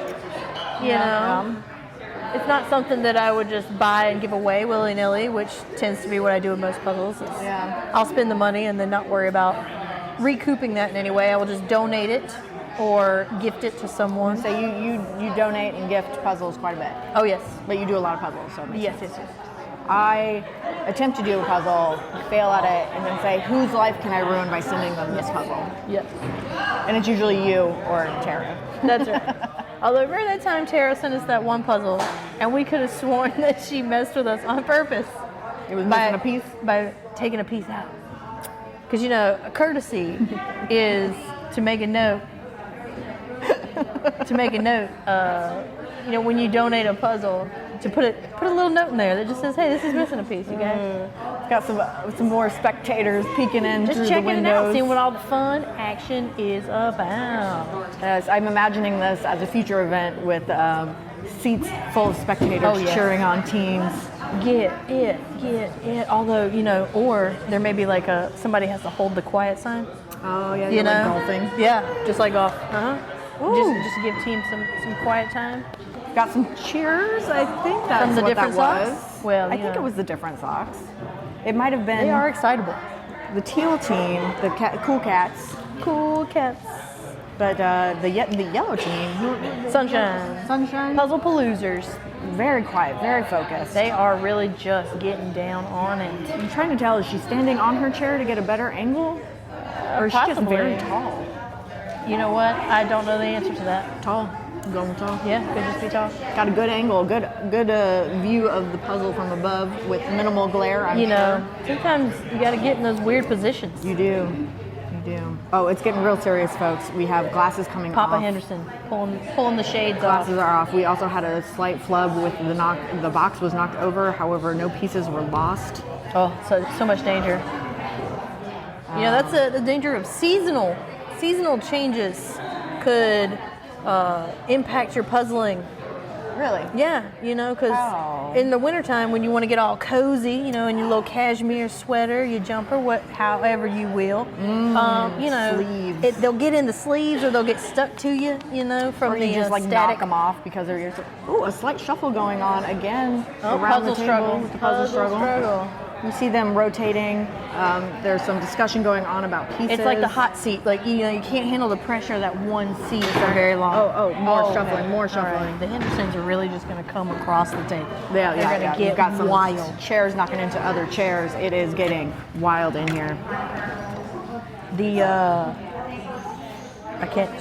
You know, it's not something that I would just buy and give away willy-nilly, which tends to be what I do with most puzzles. I'll spend the money and then not worry about recouping that in any way. I will just donate it or gift it to someone. So you donate and gift puzzles quite a bit. Oh yes, but you do a lot of puzzles. So it makes sense. Yes. I attempt to do a puzzle, fail at it, and then say, whose life can I ruin by sending them this puzzle? Yep. And it's usually you or Tara. That's right. Although remember that time Tara sent us that one puzzle, and we could have sworn that she messed with us on purpose. It was missing a piece? By taking a piece out. Because, you know, a courtesy is to make a note. When you donate a puzzle, to put a little note in there that just says, hey, this is missing a piece, you guys. Got some more spectators peeking in just through the checking windows. it out, seeing what all the fun action is about. Yes, I'm imagining this as a future event with seats full of spectators cheering on teams. Get it. Although, or there may be like somebody has to hold the quiet sign. Oh yeah, like golfing. Yeah, just like golf. Just to give teams some quiet time. Got some cheers. I think that's From the what different that was. socks? Well, I think it was the different socks. It might have been. They are excitable. The teal team, the cool cats. Cool cats. But the yellow team, Sunshine. Puzzle Paloozers. Very quiet, very focused. They are really just getting down on it. I'm trying to tell, is she standing on her chair to get a better angle? Or is she just very tall? You know what? I don't know the answer to that. Tall. I'm going with tall. Yeah, could just be tall. Got a good angle, good view of the puzzle from above with minimal glare, I'm sure. Sometimes you got to get in those weird positions. You do. Oh, it's getting real serious, folks. We have glasses coming off. Papa Henderson pulling the shades off. Glasses are off. We also had a slight flub with the box was knocked over. However, no pieces were lost. Oh, so much danger. You know, that's the danger of seasonal changes could impact your puzzling. Really? Yeah, you know, because in the wintertime when you want to get all cozy, you know, in your little cashmere sweater, your jumper, however you will, you know, they'll get in the sleeves or they'll get stuck to you, you know, from or the you just like static. knock them off because they're your. Ooh, a slight shuffle going on again around puzzle the table struggle. with the puzzle struggle. You see them rotating. There's some discussion going on about pieces. It's like the hot seat. Like, you know, you can't handle the pressure of that one seat for very long. More shuffling. Right. The Hendersons are really just going to come across the table. They're going to get got some wild. Chairs knocking into other chairs. It is getting wild in here.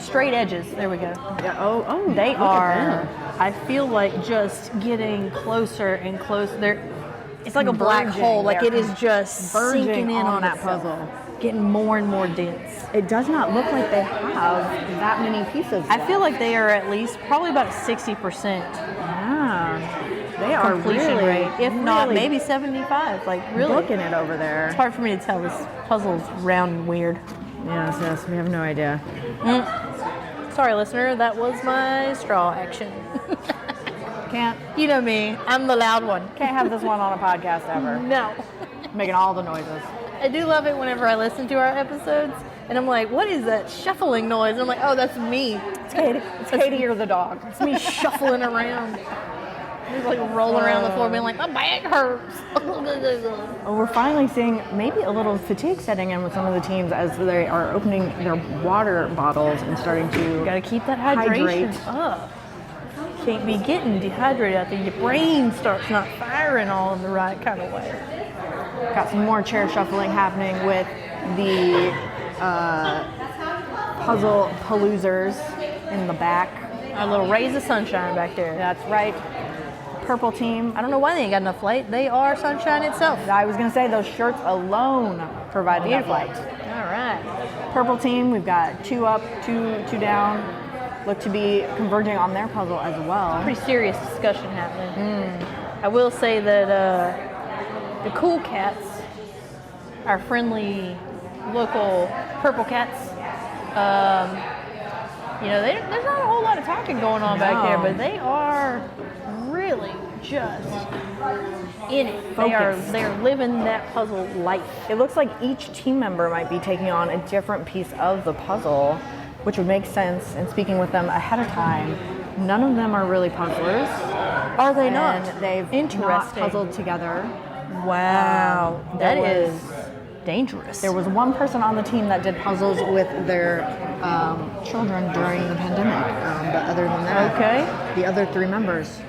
Straight edges. There we go. Yeah. They look are. at them. I feel like just getting closer and closer. It's like a black Verging. hole. Like They're it is just verging sinking in on that itself. puzzle. Getting more and more dense. It does not look like they have that many pieces. I feel like they are at least probably about 60%. Yeah. They are completion really, rate, if not really maybe 75. Like really looking it over there. It's hard for me to tell. This puzzle's round and weird. Yes, we have no idea. Sorry, listener, that was my straw action. Can't. You know me, I'm the loud one. Can't have this one on a podcast ever. No. Making all the noises. I do love it whenever I listen to our episodes, and I'm like, what is that shuffling noise? And I'm like, oh, that's me. It's Katie. It's Katie or the dog. It's me shuffling around. Just like rolling around the floor being like, my back hurts. We're finally seeing maybe a little fatigue setting in with some of the teams as they are opening their water bottles and starting to gotta keep that hydration up. Can't be getting dehydrated out there. Your brain starts not firing all in the right kind of way. Got some more chair shuffling happening with the puzzle paloozers in the back. Our little rays of sunshine back there. That's right. Purple team. I don't know why they ain't got enough light. They are sunshine itself. I was going to say those shirts alone provide enough light. All right. Purple team, we've got 2 up, 2 down. Look to be converging on their puzzle as well. Pretty serious discussion happening. I will say that the cool cats, our friendly local purple cats, you know, there's not a whole lot of talking going on back there, but they are really just in it. Focused. They are living that puzzle life. It looks like each team member might be taking on a different piece of the puzzle, which would make sense. And speaking with them ahead of time, none of them are really puzzlers. Are they not? And they've not puzzled together. Wow, that is dangerous. There was one person on the team that did puzzles with their children during the pandemic, but other than that, the other 3 members,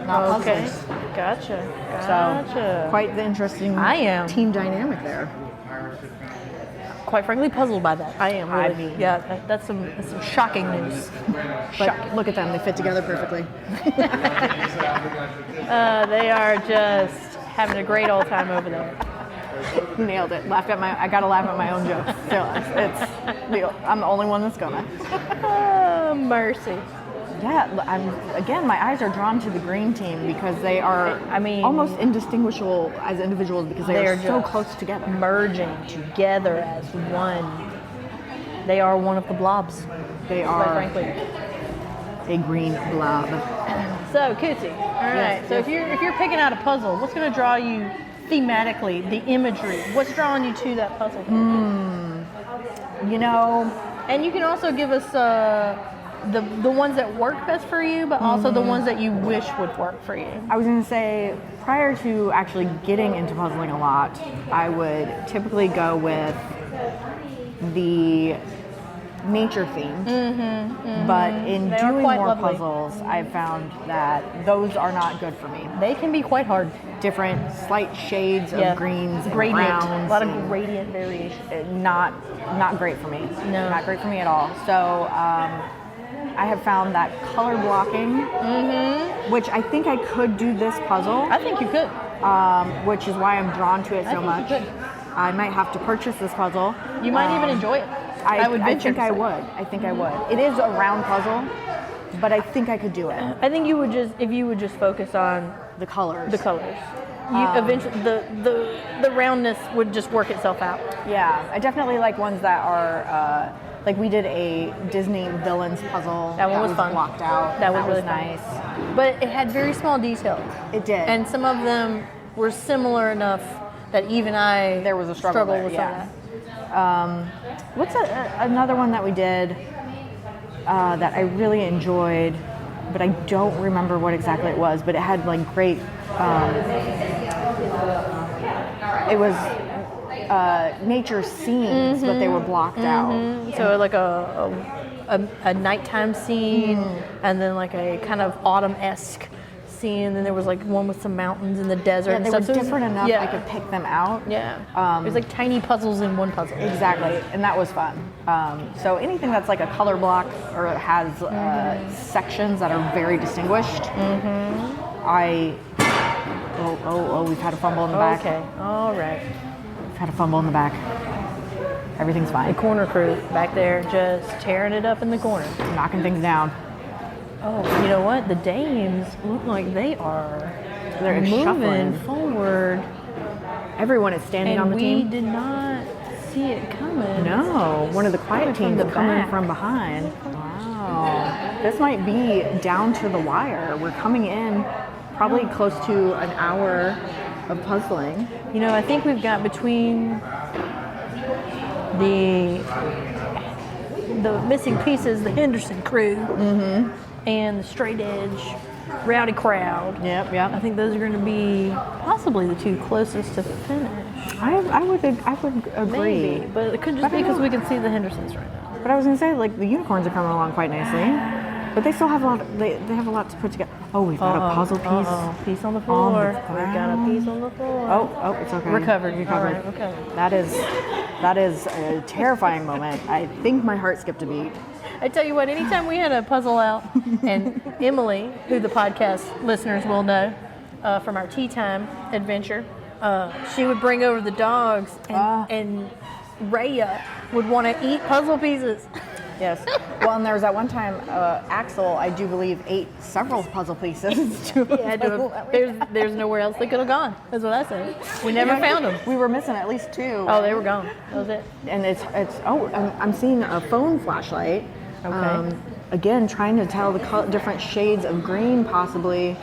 not puzzlers. Gotcha. So, quite the interesting team dynamic there. Quite frankly, puzzled by that. I am really. That's some shocking news. But look at them; they fit together perfectly. They are just having a great old time over there. Nailed it. I gotta laugh at my own jokes. Still, I'm the only one that's gonna. Oh, mercy. Yeah, again, my eyes are drawn to the green team because they are, almost indistinguishable as individuals because they are so close together. Merging together as one. They are one of the blobs. They are, quite frankly, a green blob. So, Cootie, all right. So if you're picking out a puzzle, what's going to draw you thematically? The imagery. What's drawing you to that puzzle? You know, and you can also give us the ones that work best for you, but also the ones that you wish would work for you. I was going to say, prior to actually getting into puzzling a lot, I would typically go with the nature theme. But in doing more puzzles, I've found that those are not good for me. They can be quite hard. Different slight shades of greens and browns. A lot of gradient variation. Not great for me. No. Not great for me at all. So I have found that color blocking, which I think I could do this puzzle. I think you could. Which is why I'm drawn to it so much. I might have to purchase this puzzle. You might even enjoy it. I think I would. It is a round puzzle, but I think I could do it. I think you would if you would just focus on the colors. eventually the roundness would just work itself out. Yeah, I definitely like ones that are like we did a Disney villains puzzle. That one was fun. Blocked out. That was really nice. But it had very small details. It did. And some of them were similar enough that even there was a struggle there, with yeah. some of What's another one that we did that I really enjoyed, but I don't remember what exactly it was, but it had like great, it was nature scenes, but they were blocked out. So like a nighttime scene, and then like a kind of autumn-esque scene, and then there was like one with some mountains in the desert. Yeah, and they stuff. were different enough Yeah. I could pick them out. Yeah. It was like tiny puzzles in one puzzle. Exactly, and that was fun. So anything that's like a color block or has sections that are very distinguished, we've had a fumble in the back. Okay, all right. We've had a fumble in the back. Everything's fine. The corner crew back there just tearing it up in the corner. Knocking things down. Oh, you know what? The dames look like they're moving shuffling forward. Everyone is standing on the team. And we did not see it coming. No, one of the quiet teams coming from behind. Wow. This might be down to the wire. We're coming in probably close to an hour of puzzling. You know, I think we've got between the missing pieces, the Henderson crew, and the straight edge rowdy crowd. Yep. I think those are going to be possibly the two closest to finish. I would agree. Maybe, but it could just be because we can see the Hendersons right now. But I was going to say, like, the unicorns are coming along quite nicely. But they still have a lot. They have a lot to put together. Oh, we've got a puzzle piece. Piece on the floor. We've got a piece on the floor. Oh, it's okay. Recovered. All right, okay. That is a terrifying moment. I think my heart skipped a beat. I tell you what, anytime we had a puzzle out, and Emily, who the podcast listeners will know from our tea time adventure, she would bring over the dogs, and Raya would want to eat puzzle pieces. Yes. Well, and there was that one time Axel, I do believe, ate several puzzle pieces. There's nowhere else they could have gone. That's what I said. We never found them. We were missing at least two. Oh, they were gone. That was it. And I'm seeing a phone flashlight. Okay. Again, trying to tell the different shades of green possibly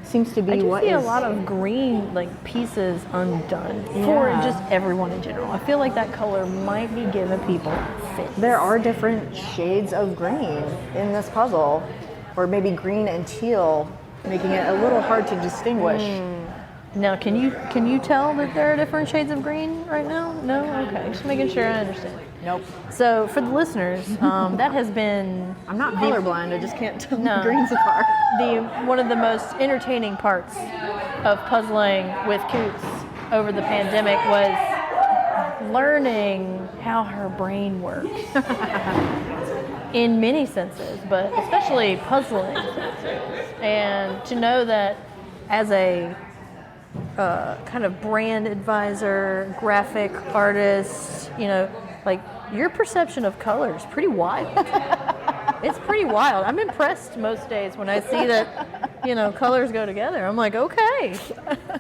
seems to be I do what see is. a lot of green pieces undone for just everyone in general. I feel like that color might be giving people fits. There are different shades of green in this puzzle, or maybe green and teal, making it a little hard to distinguish. Now, can you tell that there are different shades of green right now? No? Okay. Just making sure I understand. Nope. So for the listeners, that has been... I'm not colorblind, I just can't tell the greens apart. One of the most entertaining parts of puzzling with Coots over the pandemic was learning how her brain works. In many senses, but especially puzzling senses. And to know that as a kind of brand advisor, graphic artist, your perception of color is pretty wild. It's pretty wild. I'm impressed most days when I see that, colors go together. I'm like, okay.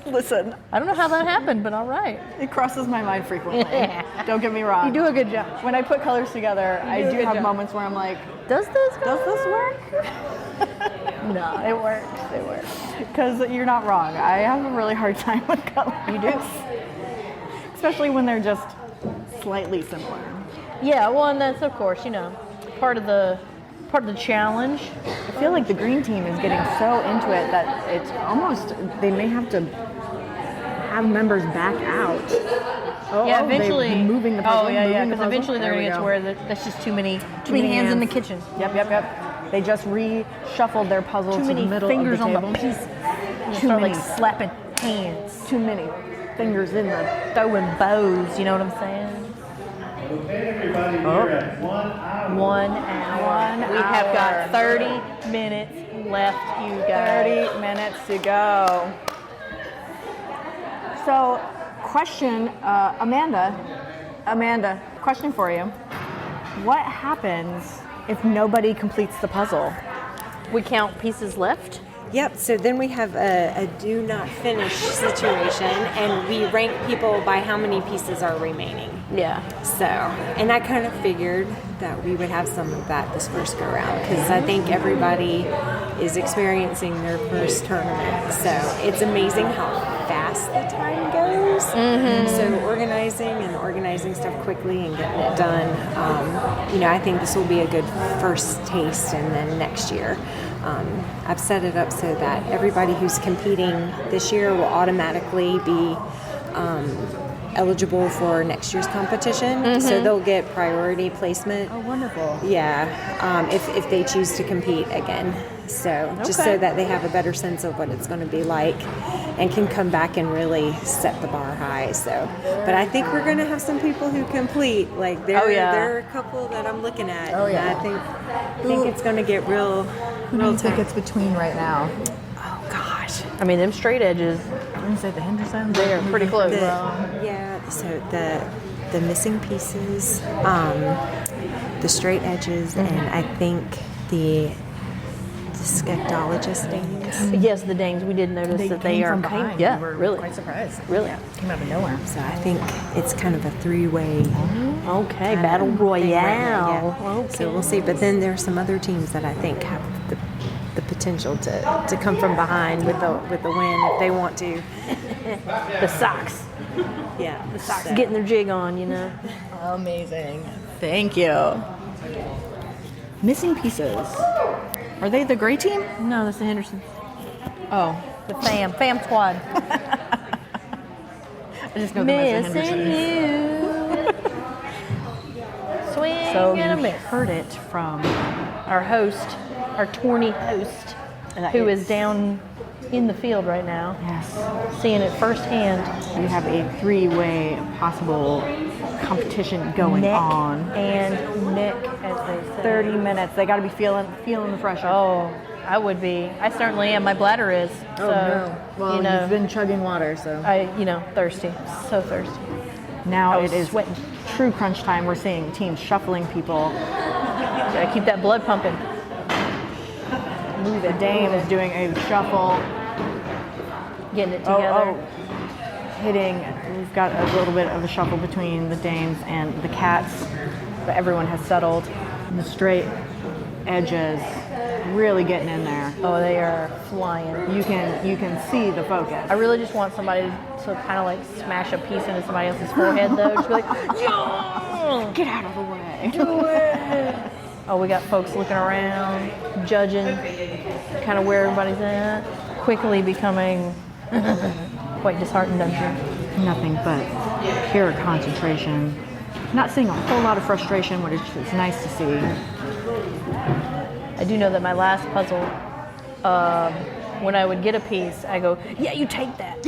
Listen, I don't know how that happened, but all right. It crosses my mind frequently. Don't get me wrong. You do a good job. When I put colors together, I do have moments where I'm like, does this work? No, it works. It works. Because you're not wrong. I have a really hard time with colors. You do? Especially when they're just slightly similar. Yeah, well, and that's, of course, part of the challenge. I feel like the green team is getting so into it that it's almost, they may have to have members back out. Yeah, eventually. Moving the puzzle. Oh, yeah, because eventually they're going to get to where that's just too many hands in the kitchen. Yep. They just reshuffled their puzzle to the middle fingers of the on table. the pieces. Too many. Slapping hands. Too many fingers in the... Throwing bows, you know what I'm saying? Everybody, we're at 1 hour. 1 hour. We have got 30 minutes left, you guys. 30 minutes to go. So, question, Amanda, question for you. What happens if nobody completes the puzzle? We count pieces left? Yep, so then we have a do not finish situation, and we rank people by how many pieces are remaining. Yeah. So, and I kind of figured that we would have some of that this first go round, because I think everybody is experiencing their first tournament. So it's amazing how fast the time goes. So organizing stuff quickly and getting it done. I think this will be a good first taste, and then next year. I've set it up so that everybody who's competing this year will automatically be eligible for next year's competition. So they'll get priority placement. Oh, wonderful. Yeah, if they choose to compete again. So just so that they have a better sense of what it's going to be like and can come back and really set the bar high. So, but I think we're going to have some people who complete. Like there are a couple that I'm looking at. Oh, yeah. I think it's going to get real think it's between right now? Oh gosh. I mean, them straight edges, I'm going to say the Hendersons. they are pretty close. So the missing pieces, the straight edges, and I think the skeptologist dames. Yes, the dames. We did notice that they came are from behind. Yeah, We were really. quite surprised. Really? Came out of nowhere. So I think it's kind of a three-way. Okay, battle royale. Okay. So we'll see. But then there are some other teams that I think have the potential to come from behind with the win if they want to. The socks. Yeah, The socks getting their jig on, Amazing. Thank you. Missing pieces. Are they the gray team? No, that's the Hendersons. Oh. The fam squad. I just know them as the Missing Hendersons. you. Swing So and a you miss. heard it from Our host, our tourney host, who is down in the field right now. Yes. Seeing it firsthand. We have a three-way possible competition going Neck on. and neck, as they say. 30 minutes. They got to be feeling the pressure. Oh, I would be. I certainly am. My bladder is. So, Well, you've been chugging water, so. Thirsty. So thirsty. Now I was it is sweating. true crunch time. We're seeing teams shuffling people. Gotta keep that blood pumping. The dame is doing a shuffle. Getting it together. Hitting. We've got a little bit of a shuffle between the dames and the cats, but everyone has settled. And the straight edges really getting in there. Oh, they are flying. You can see the focus. I really just want somebody to kind of like smash a piece into somebody else's forehead, though. Just be like, yeah! Get out of the way. Do it! Oh, we got folks looking around, judging kind of where everybody's at, quickly becoming quite disheartened, don't you? Nothing but pure concentration. Not seeing a whole lot of frustration, which is nice to see. I do know that my last puzzle, when I would get a piece, I go, yeah, you take that.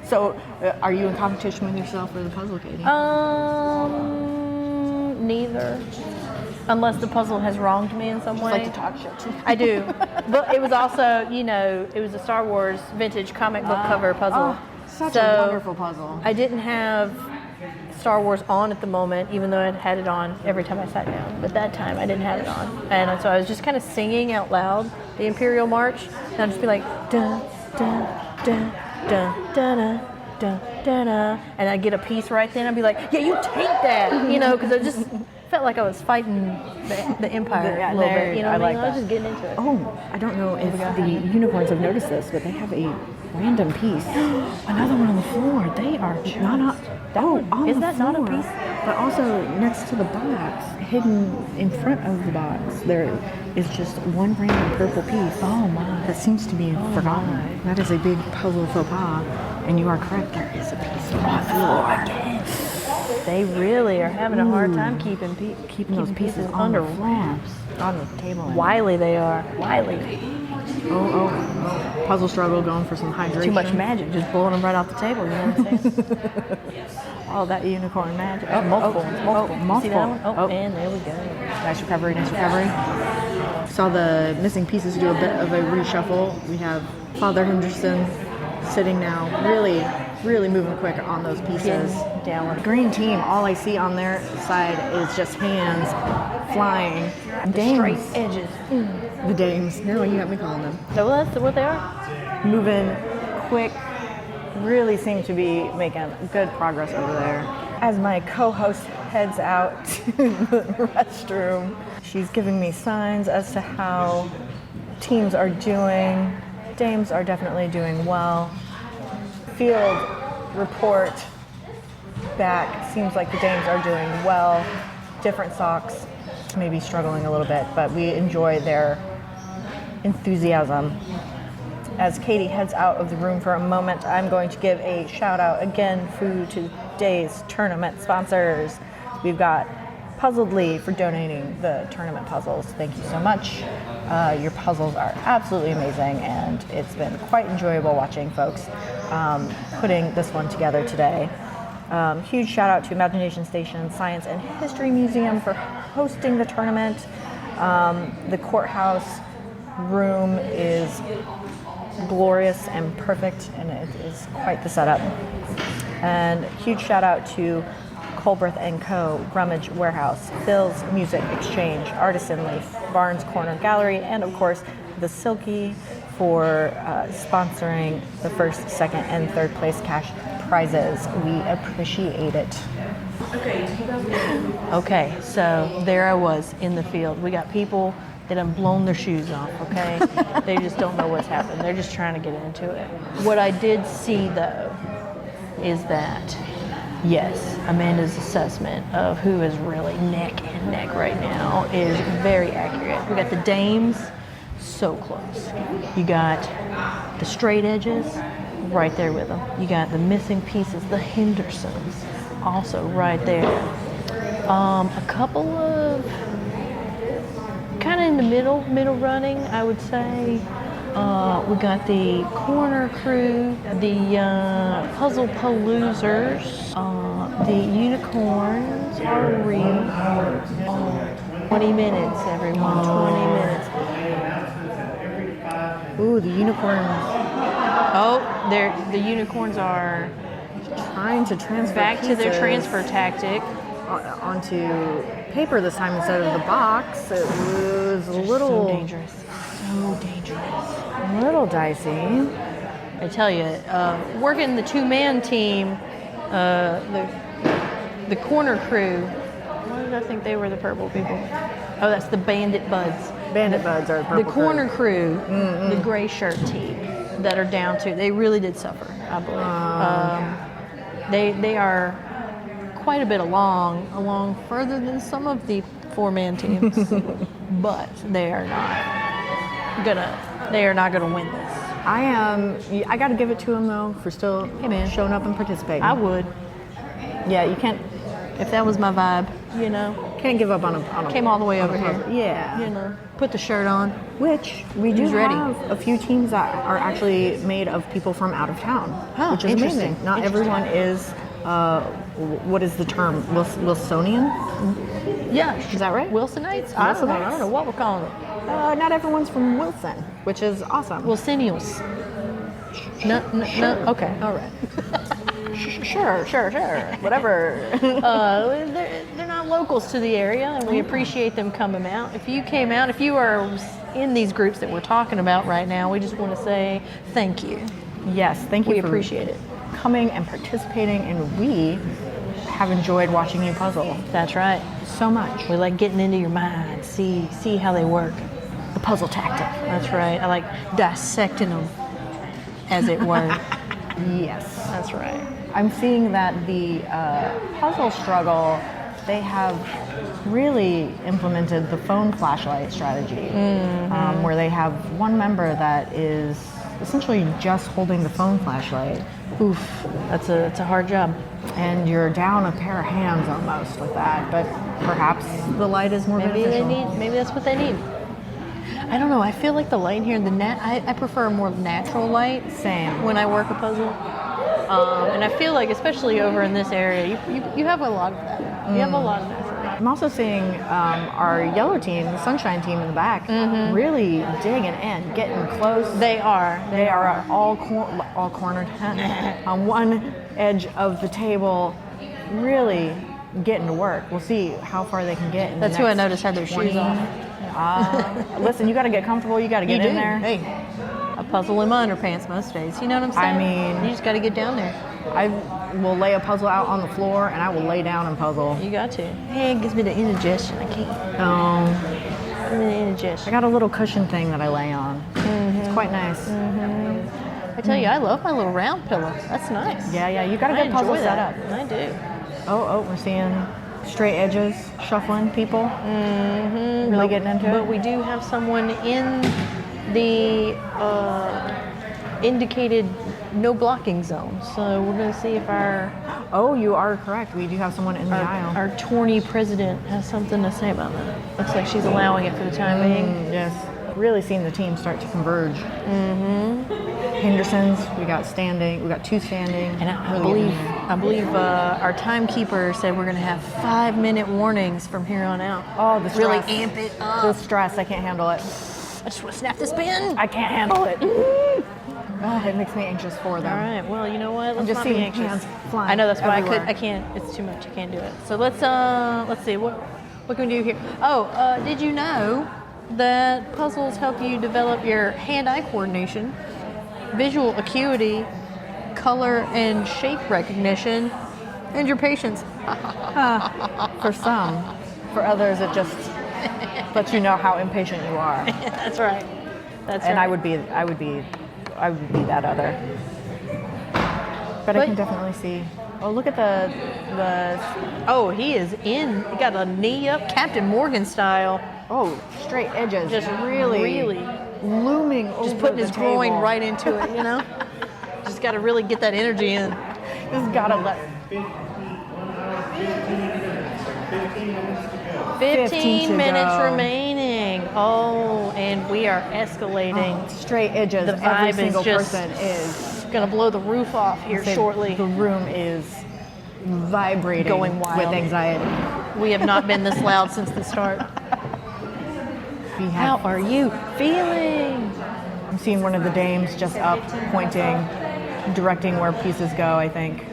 So, are you in competition with yourself for the puzzle, Katie? Neither. Unless the puzzle has wronged me in some way. Like to talk shit to you. I do. But it was also, it was a Star Wars vintage comic book cover puzzle. Such a wonderful puzzle. I didn't have Star Wars on at the moment, even though I'd had it on every time I sat down. But that time I didn't have it on. And so I was just kind of singing out loud the Imperial March. And I'd just be like, da, da, da, da, da, da, da, da, da. And I'd get a piece right then. I'd be like, yeah, you take that. Because I just felt like I was fighting the Empire a little bit. You know what I mean? I was just getting into it. Oh, I don't know if the unicorns have noticed this, but they have a random piece. Another one on the floor. They are not on Is the that floor, not a piece? but also next to the box, hidden in front of the box, there is just one random purple piece. Oh my! That seems to be forgotten. That is a big puzzle faux pas, and you are correct. There is a piece on the floor again. They really are having a hard time keeping those pieces under on the wraps. on the table. Wily they are. Wily. Oh. Puzzle struggle going for some hydration. Too much magic, just blowing them right off the table. You know what I'm saying? All that unicorn magic. Multiple. See that one? Oh, and there we go. Nice recovery. Saw the missing pieces do a bit of a reshuffle. We have Father Henderson sitting now, really really moving quick on those pieces. Down. Green team, all I see on their side is just hands flying. Dames. Straight edges. The dames. No, you got me calling them. So that's what they are. Moving quick. Really seem to be making good progress over there. As my co-host heads out to the restroom, she's giving me signs as to how teams are doing. Dames are definitely doing well. Field report back seems like the dames are doing well. Different socks, maybe struggling a little bit, but we enjoy their enthusiasm. As Katie heads out of the room for a moment, I'm going to give a shout out again to today's tournament sponsors. We've got Puzzledly for donating the tournament puzzles. Thank you so much. Your puzzles are absolutely amazing, and it's been quite enjoyable watching folks putting this one together today. Huge shout out to Imagination Station Science and History Museum for hosting the tournament. The courthouse room is glorious and perfect, and it is quite the setup. And huge shout out to Colbreth & Co., Rummage Warehouse, Phil's Music Exchange, Artisan Leaf, Barnes Corner Gallery, and of course the Selkie for sponsoring the first, second, and third place cash prizes. We appreciate it. Okay, so there I was in the field. We got people that have blown their shoes off, okay? They just don't know what's happened. They're just trying to get into it. What I did see, though, is that, yes, Amanda's assessment of who is really neck and neck right now is very accurate. We got the dames so close. You got the straight edges right there with them. You got the missing pieces, the Hendersons, also right there. A couple of kind of in the middle running, I would say. We got the corner crew, the puzzle paloozers, the unicorns are real. 20 minutes, everyone, 20 minutes. Ooh, the unicorns. Oh, the unicorns are trying to transfer back to their pieces transfer tactic onto paper this time instead of the box. It was a little so dangerous. So dangerous. A little dicey. I tell you, working the two-man team, the corner crew. Why did I think they were the purple people? Oh, that's the Bandit Buds. Bandit Buds are the purple the corner crew, Mm-hmm. the gray shirt team that are down to. They really did suffer, I believe. They are quite a bit along further than some of the four-man teams, but they are not gonna win this. I got to give it to them though for still showing up and participating. I would. Yeah, you can't. If that was my vibe, you know. Can't give up on a Came all the way over here. puzzle. Yeah. You know, put the shirt on. Which we do Who's ready? have a few teams that are actually made of people from out of town, which is interesting. amazing. Not everyone is. What is the term? Wilsonian? Yeah. Is that right? Wilsonites? I don't know what we're calling it. Not everyone's from Wilson, which is awesome. Wilsonials. No, okay, all right. Sure. Whatever. They're not locals to the area, and we appreciate them coming out. If you came out, if you are in these groups that we're talking about right now, we just want to say thank you. Yes, thank you. We appreciate it. Coming and participating, and we have enjoyed watching you puzzle. That's right. So much. We like getting into your mind, see how they work. The puzzle tactic. That's right. I like dissecting them, as it were. Yes. That's right. I'm seeing that the puzzle struggle, they have really implemented the phone flashlight strategy, where they have one member that is essentially just holding the phone flashlight. Oof, it's a hard job. And you're down a pair of hands almost with that, but perhaps the light is more beneficial. Maybe that's what they need. I don't know. I feel like the light here, I prefer a more natural light. Same. When I work a puzzle, and I feel like, especially over in this area, you have a lot of that. You have a lot of natural light. I'm also seeing our yellow team, the Sunshine team in the back, really digging in, getting close. They are. They are all cornered on one edge of the table, really getting to work. We'll see how far they can get. In That's the who I next noticed had their 20. shoes off. Listen, you got to get comfortable. You got to get in there. Hey, a puzzle in my underpants most days. You know what I'm saying? I mean, you just got to get down there. I will lay a puzzle out on the floor, and I will lay down and puzzle. You got to. Hey, it gives me the indigestion. I can't. Give me the indigestion. I got a little cushion thing that I lay on. It's quite nice. I tell you, I love my little round pillow. That's nice. Yeah, you got to get puzzle set up. I do. Oh, we're seeing straight edges, shuffling people. Really getting into it. But we do have someone in the indicated no blocking zone. So we're going to see if our... Oh, you are correct. We do have someone in the aisle. Our tourney president has something to say about that. Looks like she's allowing it for the time being. Yes. Really seeing the team start to converge. Henderson's, we got two standing. And I believe our timekeeper said we're going to have 5-minute warnings from here on out. Oh, the stress. Really amp it up. The stress, I can't handle it. I just want to snap this pin. I can't handle it. It makes me anxious for them. All right. Well, you know what? Let's just not be seeing anxious. hands flying. I know that's why everywhere. I can't. It's too much. I can't do it. So let's see what can we do here. Oh, did you know that puzzles help you develop your hand-eye coordination, visual acuity, color and shape recognition, and your patience? For some. For others, it just lets you know how impatient you are. That's right. And I would be that other. But I can definitely see. Oh, look at the. Oh, he is in. He got a knee up, Captain Morgan style. Oh, straight edges. Just really looming over just putting his the groin table. right into it, you know? Just got to really get that energy in. Just gotta let. 15 minutes remaining. Oh, and we are escalating. Straight edges. The vibe Every single is just person is going to blow the roof off here shortly. The room is vibrating, going wild with anxiety. We have not been this loud since the start. How are you feeling? I'm seeing one of the dames just up, pointing, directing where pieces go, I think.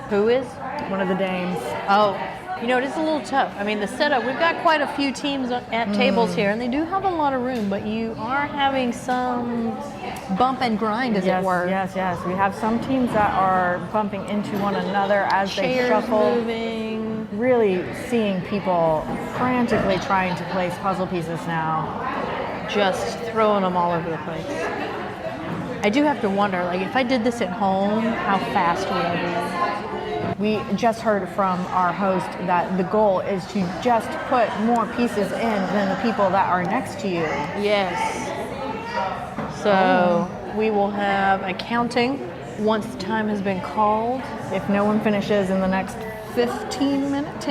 Who is? One of the dames. Oh, you know, it is a little tough. I mean, the setup, we've got quite a few teams at tables here, and they do have a lot of room, but you are having some bump and grind, as it were. Yes. We have some teams that are bumping into one another as they Chairs shuffle. moving. Really seeing people frantically trying to place puzzle pieces now. Just throwing them all over the place. I do have to wonder, like, if I did this at home, how fast would I be? We just heard from our host that the goal is to just put more pieces in than the people that are next to you. Yes. So we will have a counting once the time has been called. If no one finishes in the next 10 minutes?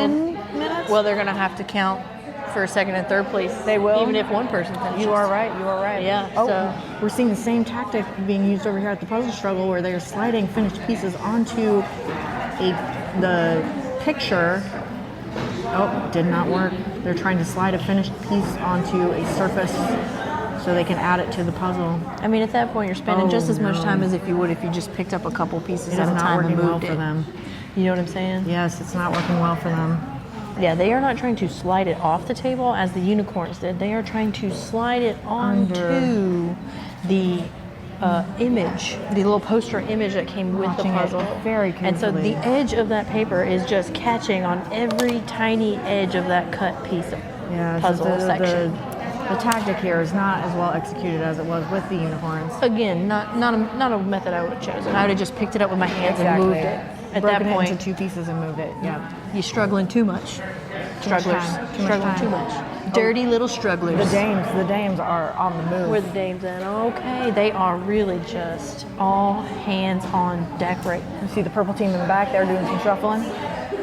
Well, they're going to have to count for second and third place. They will? Even if one person finishes. You are right. Yeah. Oh, So we're seeing the same tactic being used over here at the Puzzle Struggle, where they're sliding finished pieces onto the picture. Oh, did not work. They're trying to slide a finished piece onto a surface so they can add it to the puzzle. I mean, at that point, you're spending just as much time as if you would if you just picked up a couple pieces at a time and moved for them. You know what I'm saying? Yes, it's not working well for them. Yeah, they are not trying to slide it off the table as the unicorns did. They are trying to slide it onto the image, the little poster image that came with the puzzle. Very And so carefully. the edge of that paper is just catching on every tiny edge of that cut piece of puzzle section. The tactic here is not as well executed as it was with the unicorns. Again, not a method I would have chosen. I would have just picked it up with my hands and moved it. At Broken that point, it into two pieces and moved it. Yeah. You're struggling too much. Strugglers. Struggling too much. Dirty little strugglers. The dames are on the move. Where the dames at? Okay, they are really just all hands on deck right now. You see the purple team in the back, they're doing some shuffling,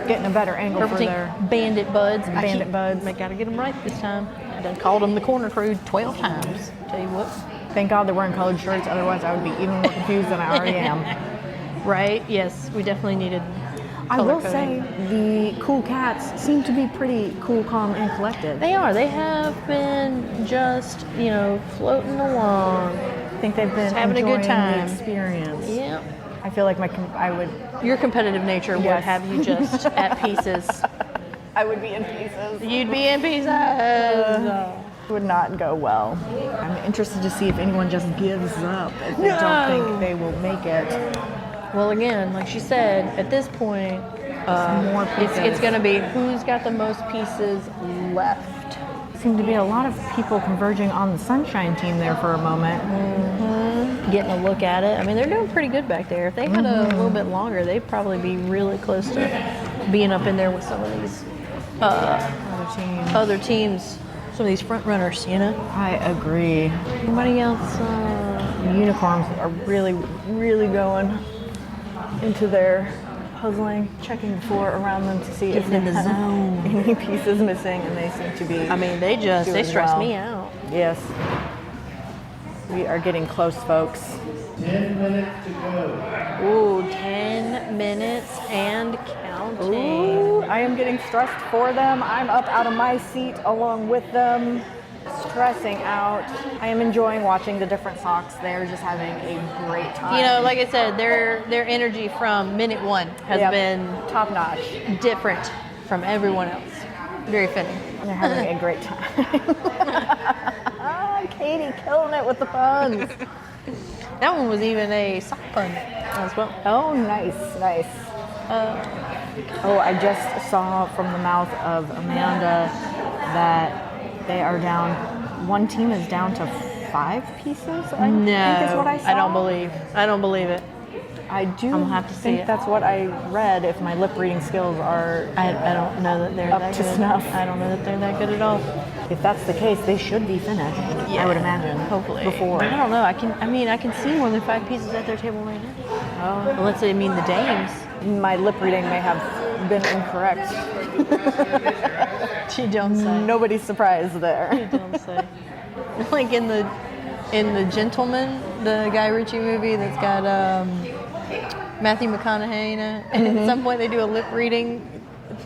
getting a better angle Purple for team, their bandit buds. bandit buds. I gotta get them right this time. I done called them the corner crew 12 times. Tell you what. Thank God they're wearing colored shirts, otherwise I would be even more confused than I already am. Right? Yes, we definitely needed I will say the cool cats seem to be pretty cool, calm, and collected. They are. They have been just, floating along. I think they've been just having a good time. The experience. Yep. I feel like your competitive nature would have you just at pieces. I would be in pieces. You'd be in pieces. Would not go well. I'm interested to see if anyone just gives up if they don't think they will make it. Well, again, like she said, at this point, more pieces. It's going to be who's got the most pieces left. Seemed to be a lot of people converging on the Sunshine team there for a moment. Mm-hmm. Getting a look at it. I mean, they're doing pretty good back there. If they had a little bit longer, they'd probably be really close to being up in there with some of these other teams. Some of these front runners, I agree. Anybody else? Unicorns are really, really going into their puzzling, checking the floor around them to see if they have any pieces missing, and they seem to be. I mean, they stress me out. Yes. We are getting close, folks. 10 minutes to go. Ooh, 10 minutes and counting. Ooh, I am getting stressed for them. I'm up out of my seat along with them, stressing out. I am enjoying watching the different socks. They're just having a great time. Like I said, their energy from minute one has been top notch, different from everyone else. Very fitting. They're having a great time. Katie killing it with the puns. That one was even a sock pun as well. Oh, nice. I just saw from the mouth of Amanda that they are down. One team is down to 5 pieces. I think is what I saw. I don't believe it. I do I'll have to see think it. that's what I read. If my lip reading skills are, I don't know that they're up that to good. snuff. I don't know that they're that good at all. If that's the case, they should be finished. Yeah, I would imagine. Hopefully. Before. I don't know. I can see more than 5 pieces at their table right now. Well, let's say the dames. My lip reading may have been incorrect. She don't say. Nobody's surprised there. She don't say. Like in the Gentleman, the Guy Ritchie movie that's got Matthew McConaughey in it, and at some point they do a lip reading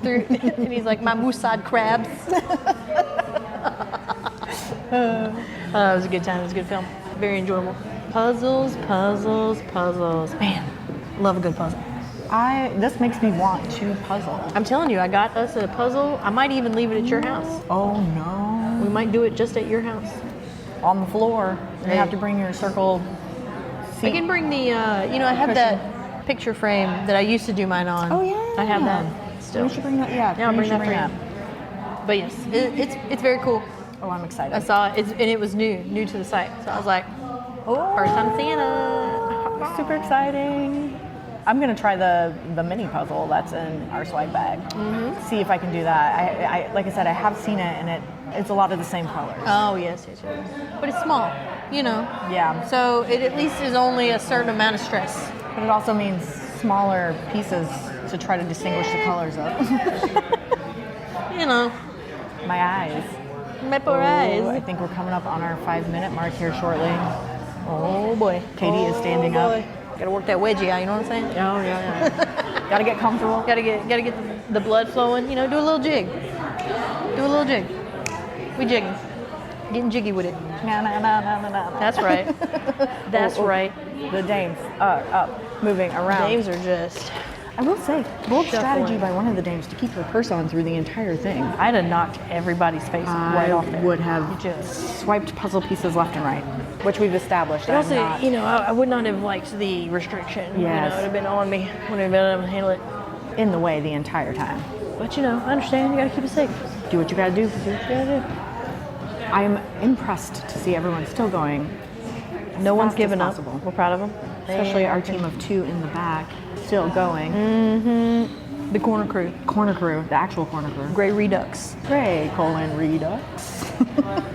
through, and he's like, "My Moosad crabs." It was a good time. It was a good film. Very enjoyable. Puzzles. Man, love a good puzzle. This makes me want to puzzle. I'm telling you, I got us a puzzle. I might even leave it at your house. Oh no. We might do it just at your house. On the floor. You have to bring your circle seat. I can bring the, I have that picture frame that I used to do mine on. Oh yeah. I have that still. You should bring that. Yeah. I'll bring that for you. But yes, it's very cool. Oh, I'm excited. I saw it, and it was new to the site. So I was like, first time seeing it. Super exciting. I'm gonna try the mini puzzle that's in our swag bag. Mm-hmm. See if I can do that. I like I said, I have seen it, and it's a lot of the same colors. Oh yes. But it's small, Yeah. So it at least is only a certain amount of stress. But it also means smaller pieces to try to distinguish the colors of. My eyes. My poor eyes. I think we're coming up on our 5-minute mark here shortly. Oh boy. Katie is standing up. Gotta work that wedgie out, you know what I'm saying? Oh yeah. Gotta get comfortable. Gotta get the blood flowing. Do a little jig. We jigging. Getting jiggy with it. That's right. That's right. The dames are up, moving around. Dames are just. I will say, bold strategy by one of the dames to keep her purse on through the entire thing. I'd have knocked everybody's face right off there. I would have just swiped puzzle pieces left and right, which we've established. But also, I would not have liked the restriction. Yes. It would have been on me. Wouldn't have been able to handle it. In the way the entire time. But I understand. You gotta keep it safe. Do what you gotta do. I am impressed to see everyone still going. No one's given up. Possible. We're proud of them. Especially our team of 2 in the back, still going. Mm-hmm. The corner crew. The actual corner crew. Gray Redux. Redux.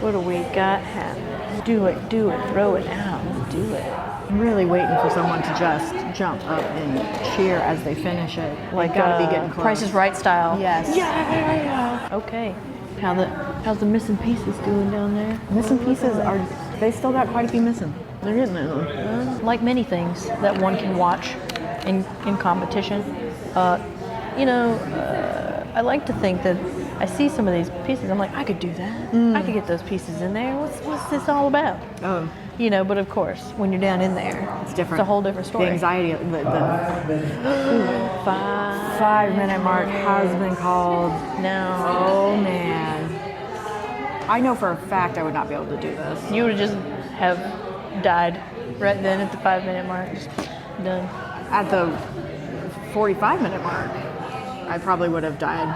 What do we got happening? Do it, throw it out, do it. I'm really waiting for someone to just jump up and cheer as they finish it. Like gotta be getting close. Price is Right style. Yes. Yeah. Okay. How's the missing pieces doing down there? Missing pieces they still got quite a few missing. They're getting there. Like many things that one can watch in competition, you know, I like to think that I see some of these pieces. I'm like, I could do that. I could get those pieces in there. What's this all about? Oh. You know, but of course, when you're down in there, It's different. It's a whole different story. The anxiety, the 5-minute mark has been called. No. Oh man. I know for a fact I would not be able to do this. You would just have died right then at the 5-minute mark. Just done. At the 45-minute mark, I probably would have died.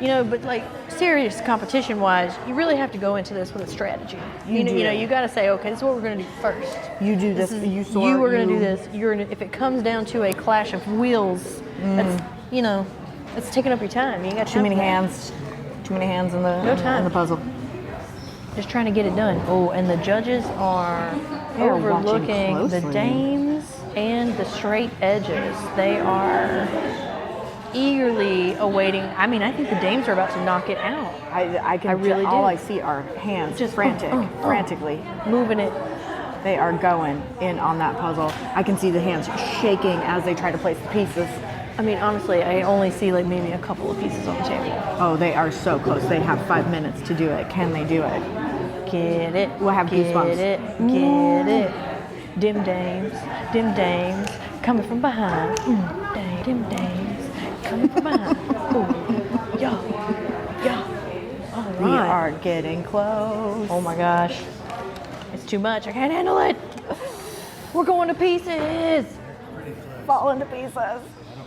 You know, but like serious competition-wise, you really have to go into this with a strategy. You know, you got to say, okay, this is what we're going to do first. You do this. You are going to do this. If it comes down to a clash of wheels, that's, you know, it's taking up your time. You got Too many hands. Too many hands in the in the puzzle. Just trying to get it done. Oh, and the judges are overlooking the dames and the straight edges. They are eagerly awaiting. I mean, I think the dames are about to knock it out. I really all I see are hands just frantically moving it. They are going in on that puzzle. I can see the hands shaking as they try to place the pieces. I mean, honestly, I only see like maybe a couple of pieces on the table. Oh, they are so close. They have 5 minutes to do it. Can they do it? Get it. We'll have goosebumps. Get it. Dim dames, coming from behind. Dim dames, coming from behind. Ooh. Yo. All right. We are getting close. Oh my gosh. It's too much. I can't handle it. We're going to pieces. Falling to pieces.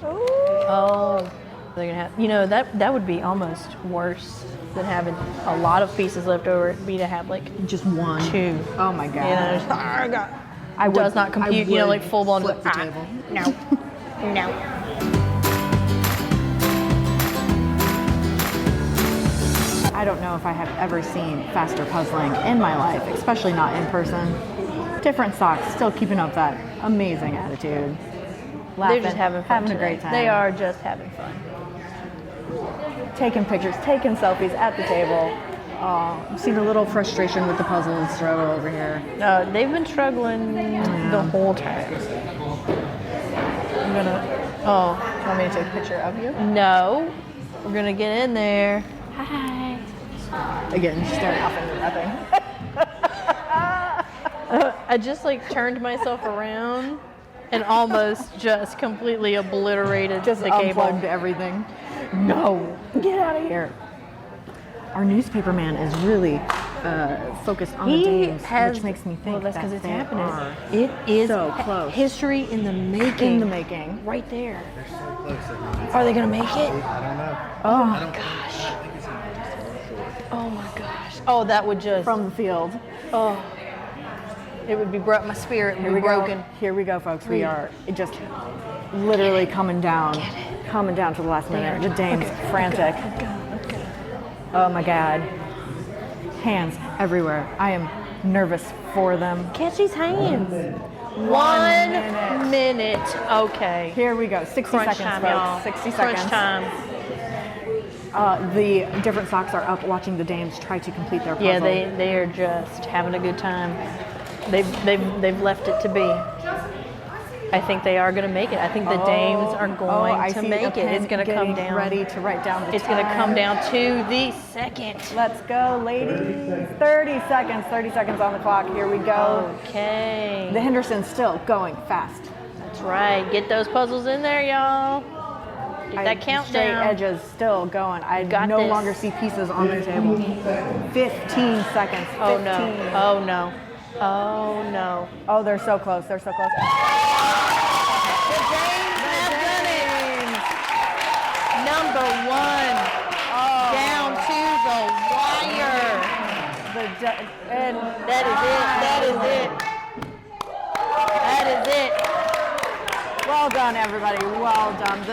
Ooh. Oh, they're gonna have. You know, that would be almost worse than having a lot of pieces left over. It'd be to have like just one, 2. Oh my god. You know, does not compute. You know, like full blown flip the table. No. I don't know if I have ever seen faster puzzling in my life, especially not in person. Different socks, still keeping up that amazing attitude. Laughing, They're just having fun. a great time. They are just having fun. Taking pictures, taking selfies at the table. Oh, I'm seeing a little frustration with the puzzle and struggle over here. No, they've been struggling the whole time. I'm gonna. Oh, you want me to take a picture of you? No, we're gonna get in there. Hi. Again, staring off into nothing. I just like turned myself around and almost just completely obliterated the cable. Unplugged everything. No, get out of here. Our newspaper man is really focused on the dames, which makes me think that's because it's happening. It is so close. History in the making. In the making. Right there. They're so close. Are they going to make it? I don't know. Oh my gosh. Oh my gosh. Oh, that would just... From the field. Oh. It would be my spirit would be broken. Here we go, folks. We are just literally coming down to the last minute. The dames frantic. Oh my god. Hands everywhere. I am nervous for them. Catch these hands. 1 minute. Okay. Here we go. 60 Crunch seconds, time, folks. y'all. 60 Crunch seconds. time. The different socks are up watching the dames try to complete their puzzle. Yeah, they are just having a good time. They've left it to be. I think they are going to make it. I think the dames are going to make it. It's going to come down. Ready to write down the It's going to come down to the second. Let's go, ladies. 30 seconds. 30 seconds on the clock. Here we go. Okay. The Henderson's still going fast. That's right. Get those puzzles in there, y'all. Get that countdown. Straight edges still going. I no longer see pieces on the table. 15 seconds. 15. Oh no. Oh no. Oh no. Oh, they're so close. They're so close. The dames have done it. Number 1. Down to the wire. And that is it. That is it. Well done, everybody. Well done.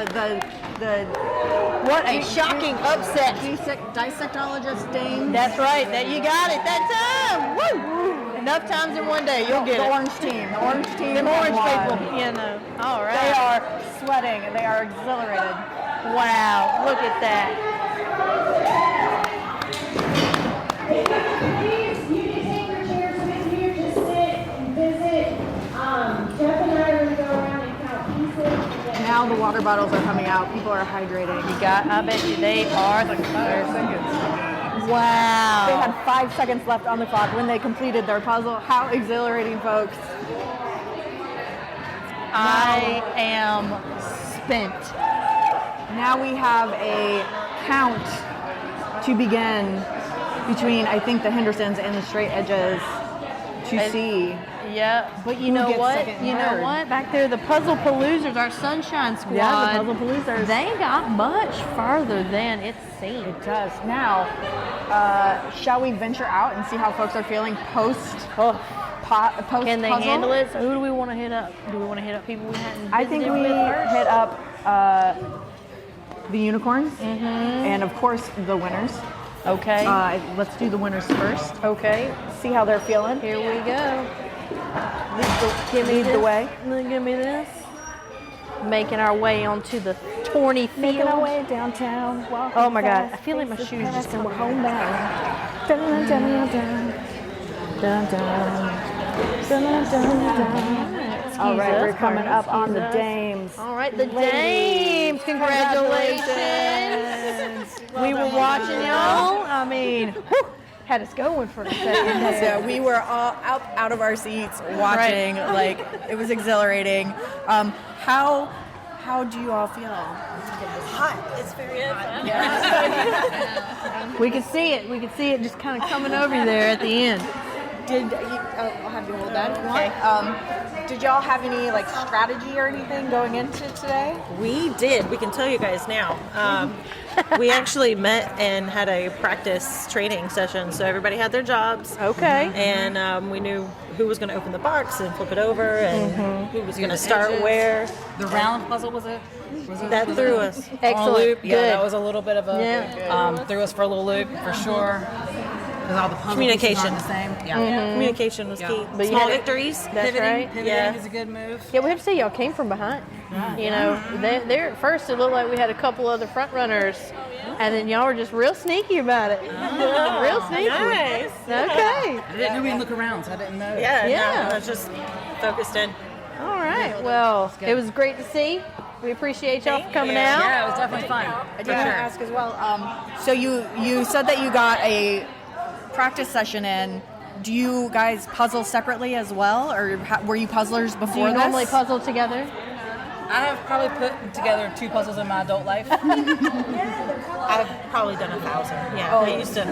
What a shocking upset. Dissectologist Dame. That's right. That you got it that time. Woo! Enough times in one day, you'll get the it. Orange team. The orange team. The orange won. people. You know. All right. They are sweating and they are exhilarated. Wow. Look at that. Jeff and I are going to go around and count pieces. Now now the water bottles are coming out. People are hydrating. I bet you they are. 5 seconds. Wow. They had 5 seconds left on the clock when they completed their puzzle. How exhilarating, folks. I am spent. Now we have a count to begin between, I think, the Hendersons and the straight edges to see. Yeah, but you who know gets what? second You and know third. what? Back there, the Puzzle Paloozers, our Sunshine Squad. Yeah, the Puzzle Paloozers. They got much farther than it seemed. It does. Now, shall we venture out and see how folks are feeling post Can they puzzle? handle it? So who do we want to hit up? Do we want to hit up people we hadn't I think visited we with first? hit up the unicorns and, of course, the winners. Okay. Let's do the winners first. Okay. See how they're feeling. Here we go. Lead the way. Give me this. Making our way onto the Torney field. Making our way downtown. Oh my God! I feel like my shoes just and we're home bound. Dun, dun, dun, dun, dun, dun, dun, dun. All right, we're coming up on the dames. All right, the dames. Congratulations. We were watching y'all. I mean, whew, had us going for a second. Yeah, we were all out of our seats watching. Like, it was exhilarating. How do you all feel? Hot. It's very hot. We could see it. We could see it just kind of coming over there at the end. I'll have you hold that if you want. Did y'all have any like strategy or anything going into today? We did. We can tell you guys now. We actually met and had a practice training session. So everybody had their jobs. Okay. And we knew who was going to open the box and flip it over and who was going to start where. The round puzzle was it? That threw us. Excellent. Loop. Yeah, Good. that was a little bit of a threw us for a little loop for sure. Because all the puzzle Communication. pieces aren't the same. Yeah. Communication was key. But you Small had- victories. That's right. Pivoting is a good move. Yeah, we have to say y'all came from behind. You know, there at first it looked like we had a couple other front runners, and then y'all were just real sneaky about it. Real sneaky. Nice. Okay. I didn't know we look around, so I didn't know. Yeah. Yeah. No, I was just focused in. All right. Well, it was great to see. We appreciate y'all for coming out. Yeah, it was definitely fun. I did want to ask as well. So you said that you got a practice session in. Do you guys puzzle separately as well, or were you puzzlers before Do you this? normally puzzle together? I have probably put together 2 puzzles in my adult life. I've probably done 1,000. Yeah. I used to,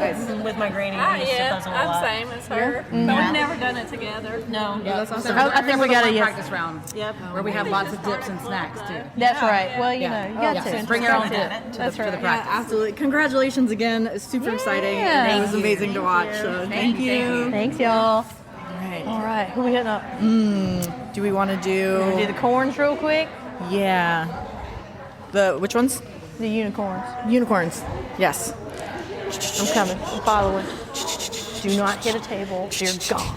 with my granny, I used to puzzle a lot. same as her. But we've never done it together. No. Yeah, that's awesome. I think we got a yes. practice round. Yep. Where we have lots of dips and snacks too. That's right. Well, you know, you got to. Bring your own dip to That's the right. practice. Absolutely. Congratulations again. It's super exciting. Yeah. It was amazing to watch. So thank you. Thanks, y'all. All right. Who we hitting up? Do we want to do? Do the corns real quick? Yeah. Which ones? The unicorns. Unicorns. Yes. I'm coming. I'm following. Do not hit a table. They're gone.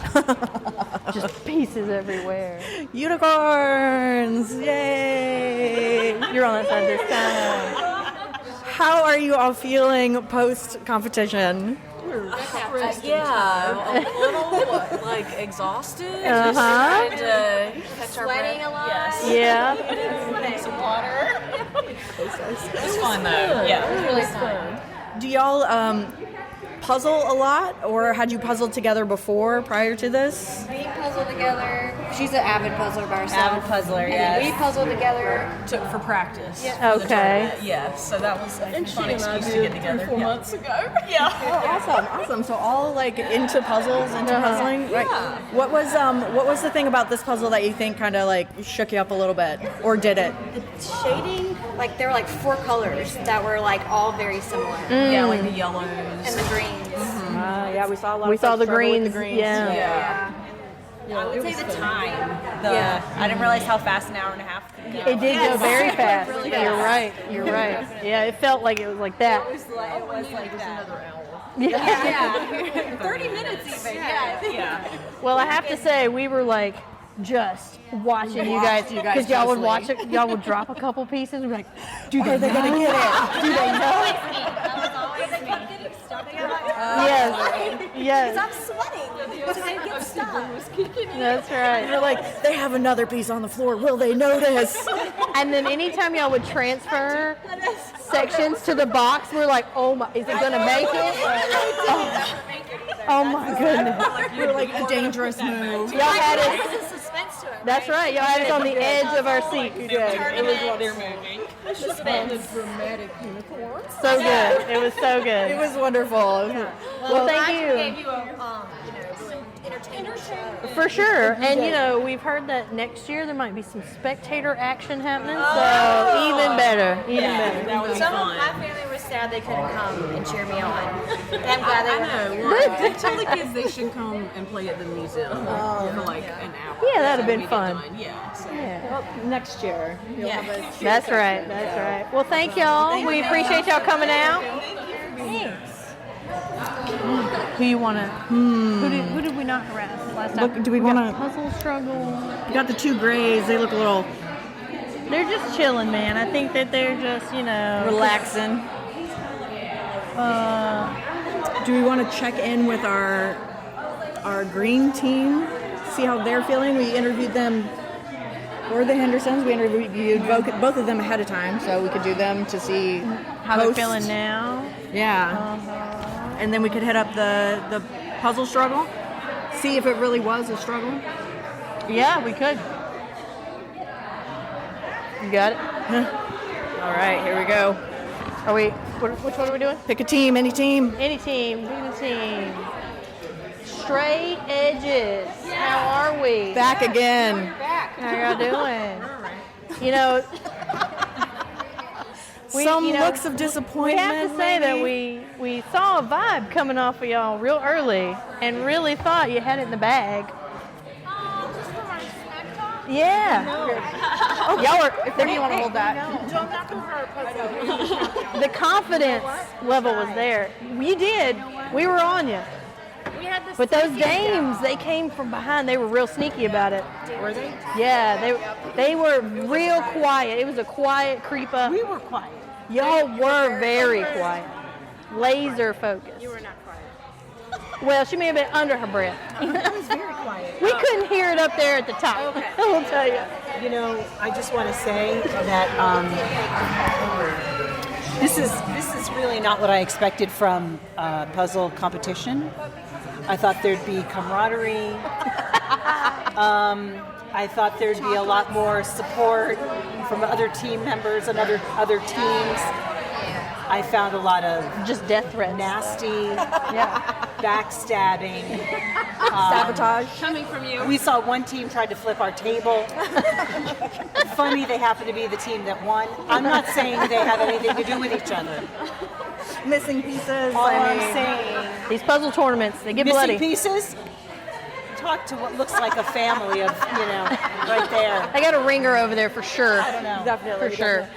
Just pieces everywhere. Unicorns! Yay! You're on that side this time. How are you all feeling post competition? Yeah, a little like exhausted. Uh-huh. Just trying to catch our breath. Sweating a lot. Yes. Yeah. Some water. It's fun though. Yeah, it was really fun. Do y'all puzzle a lot, or had you puzzled together before prior to this? We puzzle together. She's an avid puzzler by herself. Avid puzzler, And yes. we puzzle together. Took for practice. Yeah. for the Okay. tournament. Yeah, so that was a fun excuse to get together. 4 months ago. Yeah. Oh, awesome! So all like into puzzles, into puzzling. Right. What was the thing about this puzzle that you think kind of like shook you up a little bit, or did it? The shading, like there were like 4 colors that were like all very similar. Yeah, like the yellows. And the greens. Yeah, we saw a lot. We of saw folks the struggle with greens. Yeah. Yeah. I would say the time. Yeah. I didn't realize how fast an hour and a half could go. It did go very fast. Really You're fast. right. You're right. Yeah, it felt like it was like that. It was like that. Yeah. 30 minutes even. Yeah. Well, I have to say, we were like just watching you guys because y'all would watch it. Y'all would drop a couple pieces. And be like, do they gonna get it? Do they know it? Yes. I'm sweating. Because I get was kicking in. That's right. You're like, they have another piece on the floor. Will they notice? And then anytime y'all would transfer sections to the box, we're like, oh my, is it gonna make it? Oh my goodness. You're like a dangerous move. Y'all had There's it. a suspense to it. That's right. Y'all had us on the edge of our seat. You did. It was while they're moving. Suspense. So good. It was so good. It was wonderful. Well, thank you. Gave you a, really entertaining show. For sure. And we've heard that next year there might be some spectator action happening. So even better. Even better. That would be Some of fun. my family was sad they couldn't come and cheer me on. And I'm glad they I know. Well, tell the kids they should come and play at the museum for like an hour. Yeah, that'd have So been we get fun. done. Yeah. So. Yeah. Next year. That's right. That's right. Well, thank y'all. We appreciate y'all coming out. Thanks. Who you want to? Who did we not harass last time? Look, do we got wanna- puzzle struggle? You got the two grays. They look a little They're just chilling, man. I think that they're just relaxing. Do we want to check in with our green team? See how they're feeling? We interviewed them. Or the Hendersons. We interviewed both of them ahead of time, so we could do them to see how they're feeling now. Yeah. And then we could hit up the puzzle struggle. See if it really was a struggle. Yeah, we could. You got it? All right, here we go. Are we? Which one are we doing? Pick a team, any team. Any team. Pick a team. Straight edges. How are we? Back again. How y'all doing? Some looks of disappointment. We have to say that we saw a vibe coming off of y'all real early and really thought you had it in the bag. Yeah. Y'all are. Where do you want to hold that? The confidence level was there. You did. We were on you. But those dames, they came from behind. They were real sneaky about it. Were they? Yeah, they were real quiet. It was a quiet creep up. We were quiet. Y'all were very quiet. Laser focused. You were not quiet. Well, she may have been under her breath. I was very quiet. We couldn't hear it up there at the top. Okay. I will tell you. You know, I just want to say that this is really not what I expected from puzzle competition. I thought there'd be camaraderie. I thought there'd be a lot more support from other team members and other teams. I found a lot of just death threats, nasty, backstabbing, sabotage coming from you. We saw one team tried to flip our table. Funny, they happen to be the team that won. I'm not saying they have anything to do with each other. Missing pieces. All I'm saying, these puzzle tournaments, they get missing bloody. pieces. Talk to what looks like a family of, right there. I got a ringer over there for sure. I don't know. Definitely. For sure.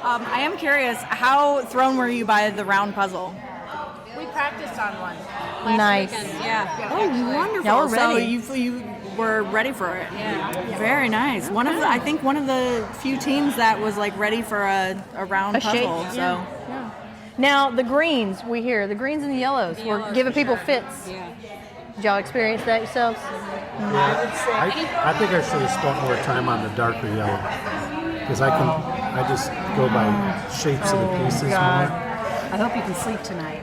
I am curious, how thrown were you by the round puzzle? We practiced on one. Nice. Yeah. Oh, wonderful. Y'all were ready. So you were ready for it. Yeah. Very nice. I think one of the few teams that was like ready for a round A shape, puzzle. So yeah. Now the greens, the greens and the yellows, were giving people fits. Yeah. Did y'all experience that yourselves? I think I should have spent more time on the darker yellow because I just go by shapes of the pieces more. I hope you can sleep tonight.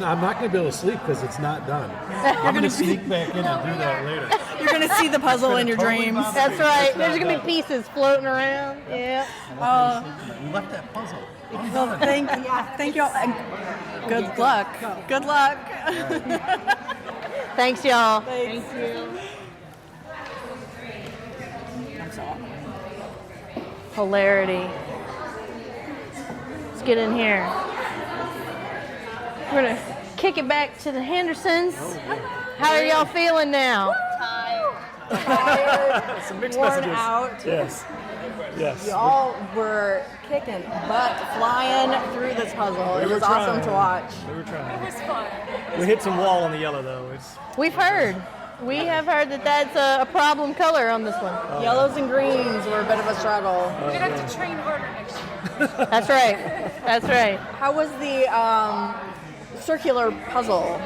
I'm not going to be able to sleep because it's not done. I'm going to sneak back in and do that later. you're gonna see the puzzle in your dreams. That's right. There's gonna be pieces floating around. Yeah. You left that puzzle. Well, thank you all. And good luck. Good luck. Thanks, y'all. Thank you. Hilarity. Let's get in here. We're gonna kick it back to the Hendersons. How are y'all feeling now? Tired. Some mixed worn messages. out. Yes. Y'all were kicking butt, flying through this puzzle. It was awesome to watch. We were trying. It was fun. We hit some wall on the yellow though. We've heard. We have heard that that's a problem color on this one. Yellows and greens were a bit of a struggle. We're gonna have to train harder next year. That's right. That's right. How was the circular puzzle?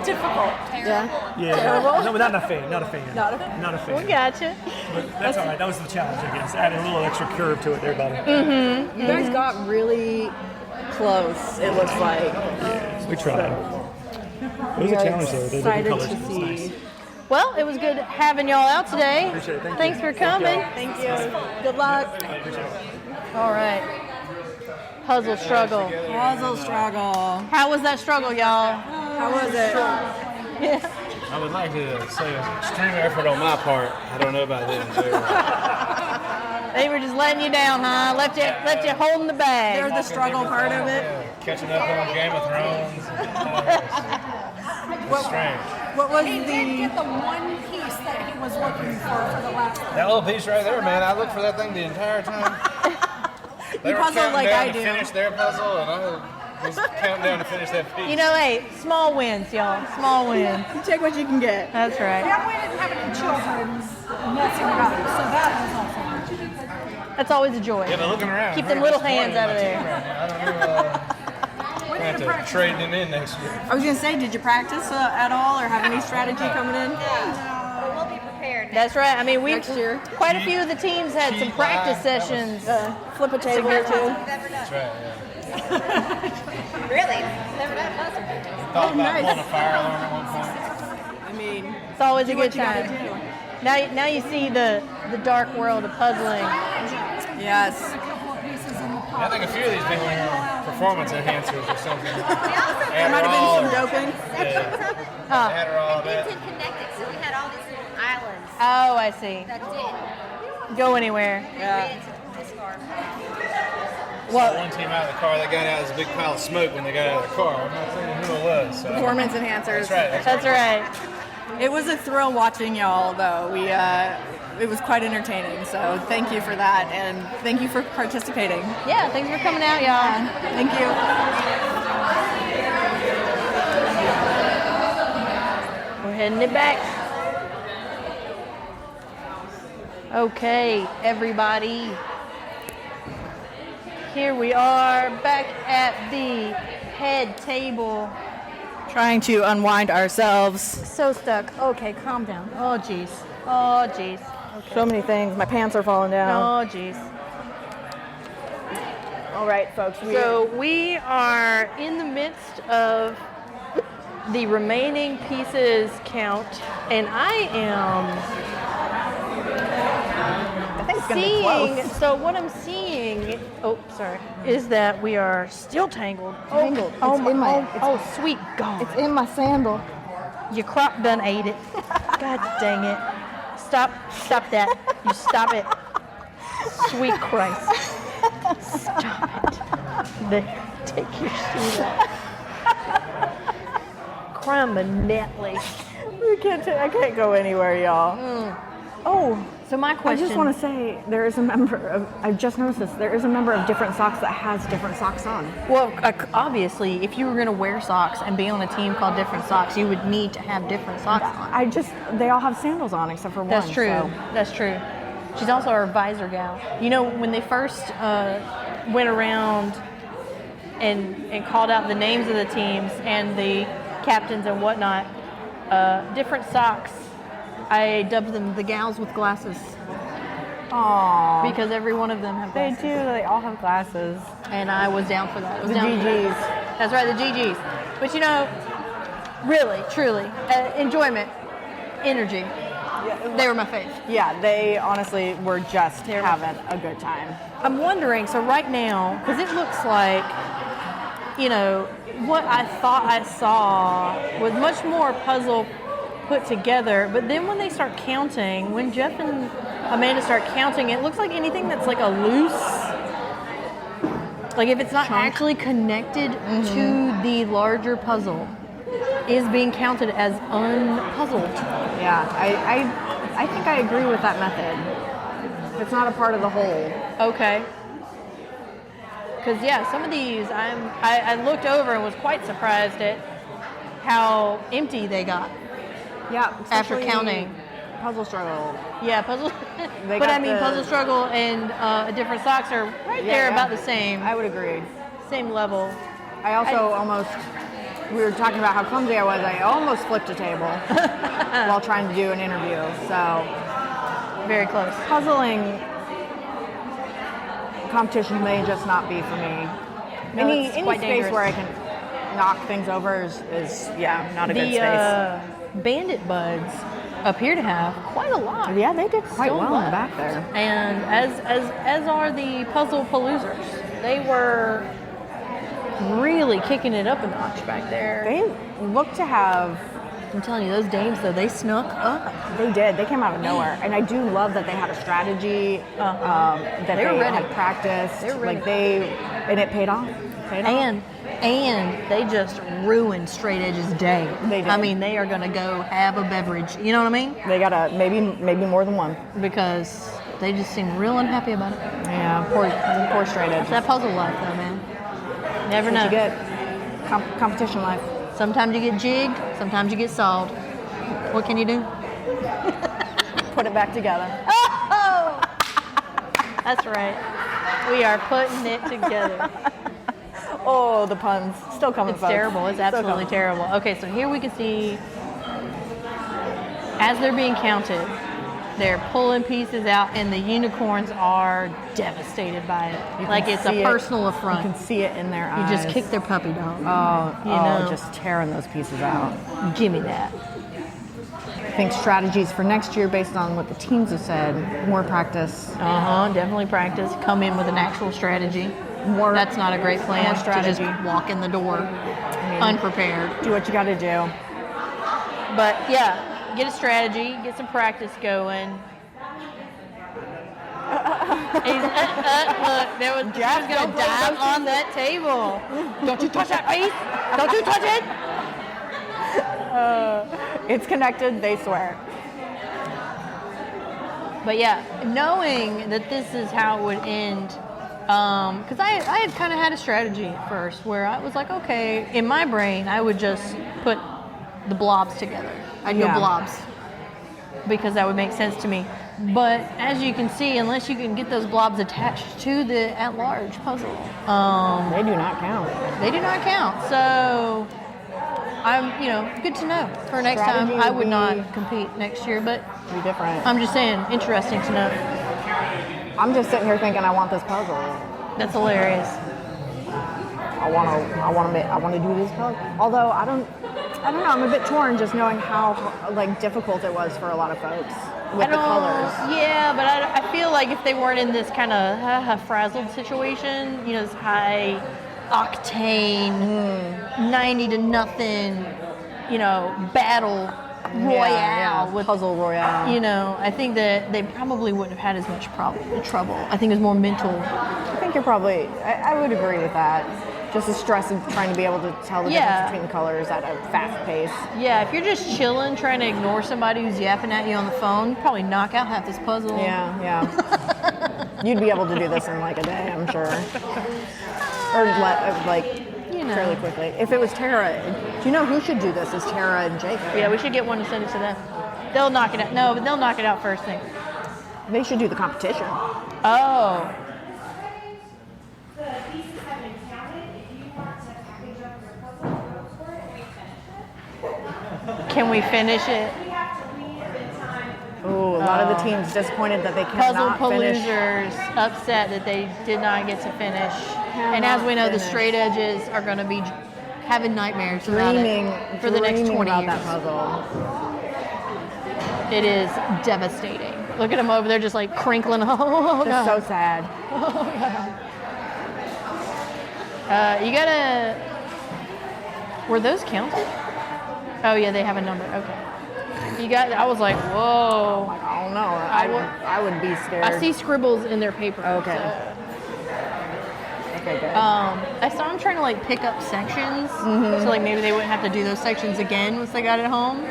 difficult. Yeah. Yeah. Terrible? No, not a fan. Not a fan. Not a fan. We gotcha. But that's all right. That was the challenge, I guess. Adding a little extra curve to it there, buddy. Mm-hmm. You guys got really close, it looks like. Yeah, we tried. It was a challenge, though. They're Excited colors. to It's see. nice. Well, it was good having y'all out today. Appreciate it. Thank Thanks you. for Thank coming. y'all. Thank you. Good luck. All right. Puzzle struggle. Puzzle struggle. How was that struggle, y'all? How was it? Yeah. I would like to say extreme effort on my part. I don't know about them. They were just letting you down, huh? Left you holding the bag. They're the struggle part of it. Catching up on Game of Thrones. It's strange. What was He did get the one piece that he was looking for the last one. That little piece right there, man. I looked for that thing the entire time. They were puzzle counting like down I to do. finish their puzzle, and I was counting down to finish that piece. You know, hey, small wins, y'all. Small wins. You take what you can get. That's right. That way didn't have any children messing it up, so that was awesome. That's always a joy. Yeah, but looking around. Keep them little hands out of there. I don't know. I have to trade them in next year. I was going to say, did you practice at all or have any strategy coming in? We'll be prepared. That's right. I mean, we Next year. quite a few of the teams had some practice sessions. Flip a table or two. That's right, yeah. Really? Never done puzzle. Thought about nice. pulling a fire alarm at one point. I mean, It's always a do good what you gotta time. Now you see the dark world of puzzling. yes. I think a few of these people are performance enhancers or something. There might have been some doping. Yeah. Adderall, We that. did connected, so we had all these little islands Oh, I see. that did. Go anywhere. Yeah. This far. Well, one team out of the car, they got out as a big pile of smoke when they got out of the car. I'm not saying who it was. So. Performance enhancers. That's right. That's right. It was a thrill watching y'all, though. It was quite entertaining. So thank you for that, and thank you for participating. Yeah, thanks for coming out, y'all. Thank you. We're heading it back. Okay, everybody. Here we are back at the head table. Trying to unwind ourselves. So stuck. Okay, calm down. Oh, jeez. Oh, jeez. Okay. So many things. My pants are falling down. Oh, jeez. All right, folks. So we are in the midst of the remaining pieces count, and I am seeing. So what I'm seeing, is that we are still tangled. Tangled. Oh, sweet God! It's in my sandal. Your crop done ate it. God dang it! Stop that! You stop it! Sweet Christ! Stop it! There, take your shoe off. Criminally. I can't go anywhere, y'all. Oh, so my question. I just want to say there is a member of. I've just noticed this. There is a member of Different Socks that has different socks on. Well, obviously, if you were going to wear socks and be on a team called Different Socks, you would need to have different socks on. They all have sandals on except for one. That's true. So. That's true. She's also our visor gal. You know, when they first went around and called out the names of the teams and the captains and whatnot, Different Socks, I dubbed them the gals with glasses. Aww. Because every one of them have glasses. They do. They all have glasses. And I was down for that. The GGs. That's right, the GGs. But you know, really, truly, enjoyment, energy. They were my fave. Yeah, they honestly were just having a good time. I'm wondering, so right now, because it looks like, you know, what I thought I saw was much more puzzle put together, but then when they start counting, when Jeff and Amanda start counting, it looks like anything that's like a loose, like if it's not actually connected to the larger puzzle, is being counted as unpuzzled. Yeah, I think I agree with that method. It's not a part of the whole. Okay. Because yeah, some of these I looked over and was quite surprised at how empty they got. Yeah, after counting. Puzzle Struggle. Yeah, puzzle. But I mean, Puzzle Struggle and Different Socks are right there about the same. I would agree. Same level. I also almost we were talking about how clumsy I was. I almost flipped a table while trying to do an interview. So very close. Puzzling competition may just not be for me. No, any it's space quite dangerous. where I can knock things over is not a good space. Bandit buds appear to have quite a lot. Yeah, they did quite still well in the left. back there. And as are the puzzle paloozers. They were really kicking it up a notch back there. They look to have. I'm telling you, those dames though, they snuck up. They did. They came out of nowhere, and I do love that they had a strategy. That they were ready. had practiced. They were ready. And it paid off. And they just ruined Straight Edge's day. They did. I mean, they are going to go have a beverage. You know what I mean? They got maybe more than one because they just seem real unhappy about it. Yeah, poor Straight Edge. It's that puzzle life, though, man. Never know. What you get competition life. Sometimes you get jigged. Sometimes you get sawed. What can you do? Put it back together. Oh, that's right. We are putting it together. Oh, the puns. Still coming, It's folks. terrible. It's Still absolutely coming. terrible. Okay, so here we can see, as they're being counted, they're pulling pieces out, and the unicorns are devastated by it. You Like can it's a see it. personal affront. You can see it in their You eyes. just kick their puppy dog. Oh, You know? just tearing those pieces out. Give me that. I think strategies for next year, based on what the teams have said, more practice. Definitely practice. Come in with an actual strategy. That's not a great plan. more To strategy. just walk in the door unprepared. Do what you got to do. But yeah, get a strategy, get some practice going. Look, there was Jeff, going to dive on that table. Don't you touch that piece. Don't you touch it. It's connected, they swear. But yeah, knowing that this is how it would end, because I had kind of had a strategy at first where I was like, okay, in my brain, I would just put the blobs together. I'd go blobs because that would make sense to me. But as you can see, unless you can get those blobs attached to the at-large puzzle, they do not count. They do not count. So I'm, good to know for next time. Strategy I would would be- not compete next year, but Be different. I'm just saying, interesting to know. I'm just sitting here thinking I want this puzzle. That's hilarious. I want to do this puzzle. Although I don't know. I'm a bit torn just knowing how difficult it was for a lot of folks with the colors. Yeah, but I feel like if they weren't in this kind of frazzled situation, this high octane, 90 to nothing, battle royale with puzzle royale. I think that they probably wouldn't have had as much trouble. I think it's more mental. I think you're probably. I would agree with that. Just the stress of trying to be able to tell the difference between the colors at a fast pace. Yeah, if you're just chilling, trying to ignore somebody who's yapping at you on the phone, you'd probably knock out half this puzzle. Yeah. You'd be able to do this in a day, I'm sure. Or fairly quickly. If it was Tara, do you know who should do this? Is Tara and Jacob? Yeah, we should get one to send it to them. They'll knock it out. No, but they'll knock it out first thing. They should do the competition. Oh. Can we finish it? Ooh, a lot of the teams disappointed that they cannot Puzzle finish. Paloozers upset that they did not get to finish. And as we know, the Straight Edges are going to be having nightmares about it for the next 20 about years. that puzzle. It is devastating. Look at them over there just crinkling. Oh, It's God. so sad. Oh, God. You gotta. Were those counted? Oh yeah, they have a number. Okay. I was like, whoa. I don't know. I would be scared. I see scribbles in their paper. Okay. So. Okay, good. I saw them trying to pick up sections, so maybe they wouldn't have to do those sections again once they got it home.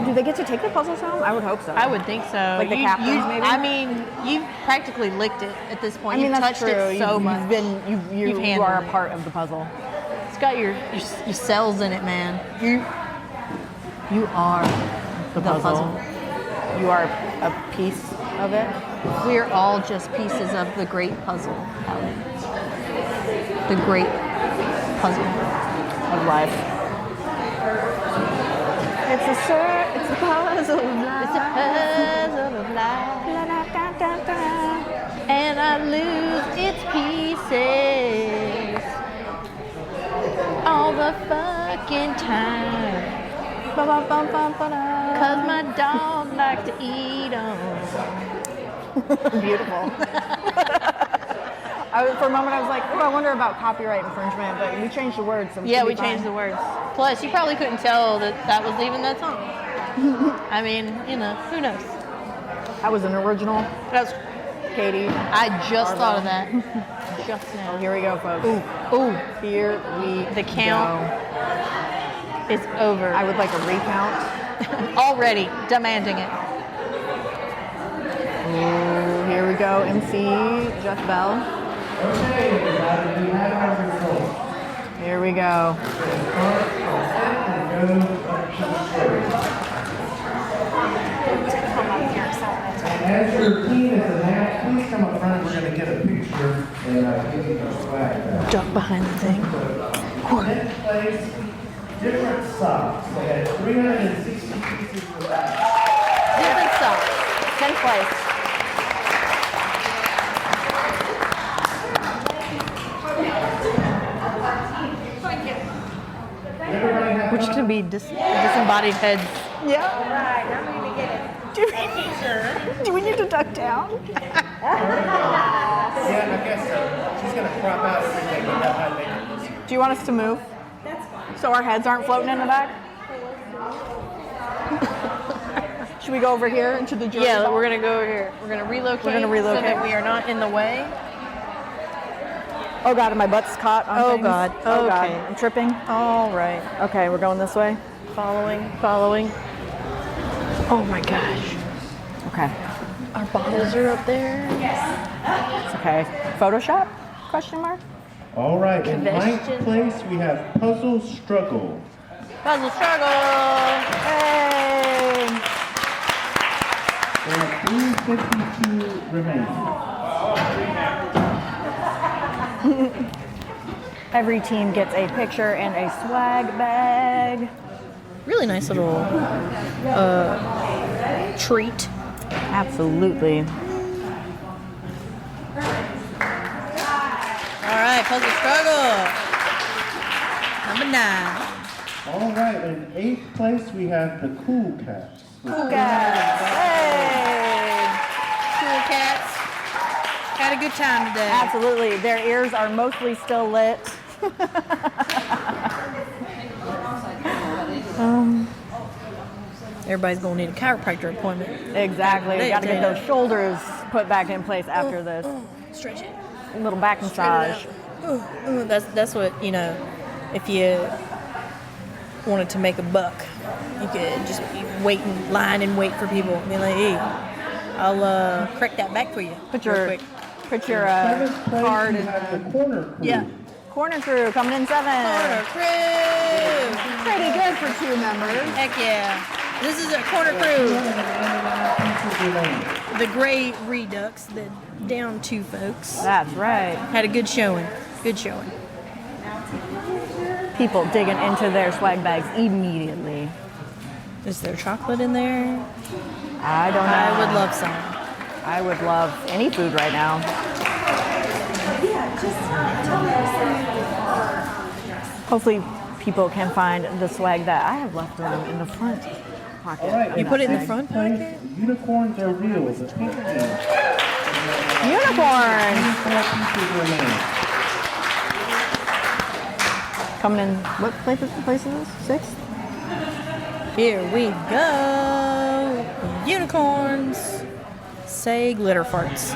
Do they get to take the puzzles home? I would hope so. I would think so. Like the captains, maybe? I mean, you've practically licked it at this point. I mean, You've that's touched true. it so much. You handled are a it. part of the puzzle. It's got your cells in it, man. You are the puzzle. You are a piece of it. We are all just pieces of the great puzzle, Ellen. The great puzzle of life. It's a puzzle of life. It's a puzzle of life. And I lose its pieces all the fucking time. Cause my dog likes to eat them. Beautiful. For a moment, I was like, oh, I wonder about copyright infringement, but we changed the words. So Yeah, we changed the words. Plus, you probably couldn't tell that was even that song. I mean, who knows? That was an original. That's Katie. I just thought of that. Just now. Oh, here we go, folks. Ooh. Here we The count is over. I would like a recount. Already demanding it. Ooh, here we go. MC Jeff Bell. Here we go. As your team is announced, please come up front. We're going to get a picture and give you the swag. Duck behind the thing. Next place, different socks. They had 360 pieces of that. Different stuff. 10th place. We're just going to be disembodied heads. Yeah. Right, I'm gonna get it. Do we need to duck down? Yeah, I guess so. She's going to crop out everything with that high makeup. Do you want us to move? So our heads aren't floating in the back? Should we go over here into the jury Yeah, hall? we're going to go over here. We're going to relocate, We're gonna relocate. so that we are not in the way. Oh God, and my butt's caught on Oh things. God. Oh God. Okay. I'm tripping. All right. Okay, we're going this way. Following. Oh my gosh. Okay. Our bottles are up there. It's okay. Photoshop? Question mark? All right, in ninth Question. place, we have Puzzle Struggle. Puzzle struggle. Hey! There are 352 remaining. Every team gets a picture and a swag bag. Really nice little treat. Absolutely. All right, puzzle struggle. Number 9. All right, in eighth place, we have the Cool Cats. Cool guys. Hey! Cool cats. Had a good time today. Absolutely. Their ears are mostly still lit. Everybody's going to need a chiropractor appointment. Exactly. We got to get those shoulders put back in place after this. Stretch it. A little back massage. That's what, if you wanted to make a buck, you could just be line and wait for people. Be like, hey, I'll crack that back for you. Put real your quick. Seventh place, card we in have the Corner Crew. Yeah. Corner crew coming in 7. Corner crew. Pretty good for 2 members. Heck yeah. This is a corner crew. The Gray Redux, the down 2 folks. That's right. Had a good showing. Good showing. People digging into their swag bags immediately. Is there chocolate in there? I don't know. I would love some. I would love any food right now. Hopefully people can find the swag that I have left around in the front pocket. All right, You put it in the front pocket? Unicorns are real. It's a pink game. Unicorn! 4 pieces remain. Coming in, what place is this? 6th? Here we go. Unicorns. Say glitter farts.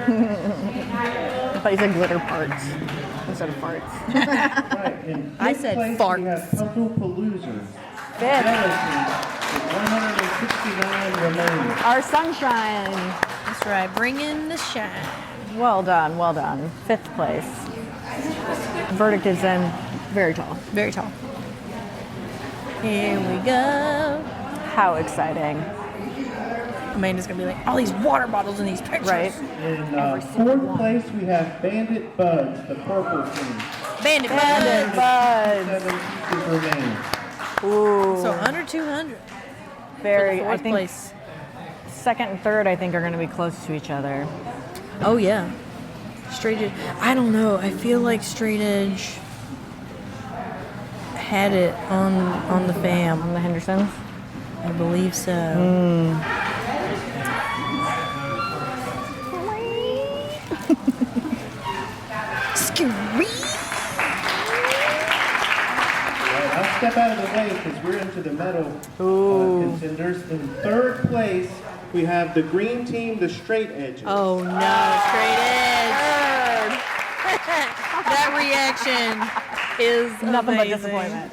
I thought you said glitter parts instead of farts. Right, in I fifth said place, farts. We have Puzzle Paloozers. 5th. 169 remaining. Our sunshine. That's right. Bring in the shine. Well done, well done. 5th place. Verdict is in very tall. Very tall. Here we go. How exciting. Amanda's going to be like, all these water bottles in these pictures. Right. In 4th place, we have Bandit Buds, the purple team. Bandit Bandit Buds. Buds. 7 pieces remaining. Ooh. So under 200. Very. For the I fourth think place. second and third, I think, are going to be close to each other. Oh yeah. Straight edge. I don't know. I feel like straight edge had it on the fam. On the Hendersons? I believe so. I'll step out of the way because we're into the medal contenders. In third place, we have the green team, the straight edges. Oh no, straight edge. That reaction is nothing but amazing. disappointment.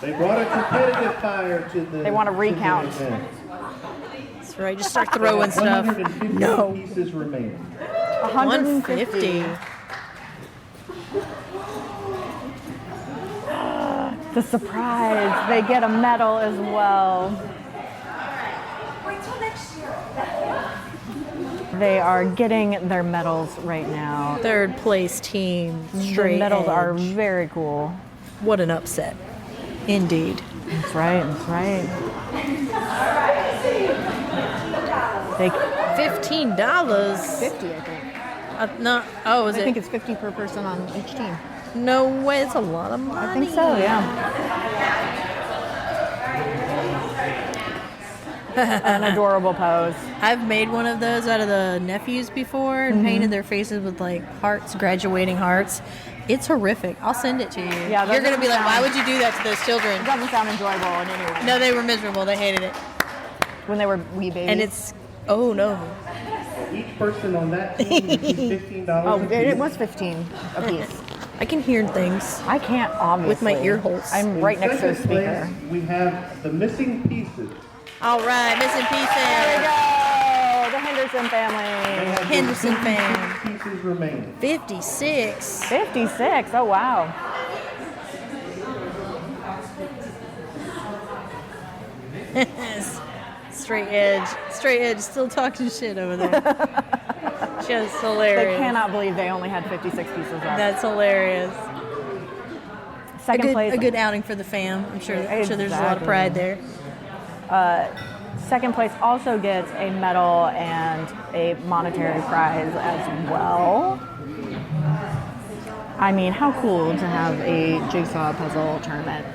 They brought a competitive fire to the. They want to recount. That's right. Just start throwing stuff. 150 No. pieces remaining. 150. The surprise. They get a medal as well. They are getting their medals right now. Third place team. The Straight medals edge. are very cool. What an upset. Indeed. That's right. That's right. They $15. 50, I think. No. Oh, is I it? think it's 50 per person on each team. No way. It's a lot of money. I think so. Yeah. An adorable pose. I've made one of those out of the nephews before and painted their faces with like hearts, graduating hearts. It's horrific. I'll send it to you. Yeah, you're gonna be like, why would you do that to those children? It doesn't sound enjoyable in any way. No, they were miserable. They hated it. When they were wee babies. And it's no. Each person on that team receives $15. Oh, apiece. it was 15 a piece. I can hear things. I can't, obviously. With my ear holes. I'm right next to the Second place, speaker. we have the missing pieces. All right, missing pieces. There we go. The Henderson family. Henderson fam. Pieces remaining. 56. 56. Oh, wow. Straight edge. Straight edge still talking shit over there. Just hilarious. They cannot believe they only had 56 pieces left. That's hilarious. Second place. A good outing for the fam. I'm sure there's a lot of pride there. Second place also gets a medal and a monetary prize as well. I mean, how cool to have a Jigsaw puzzle tournament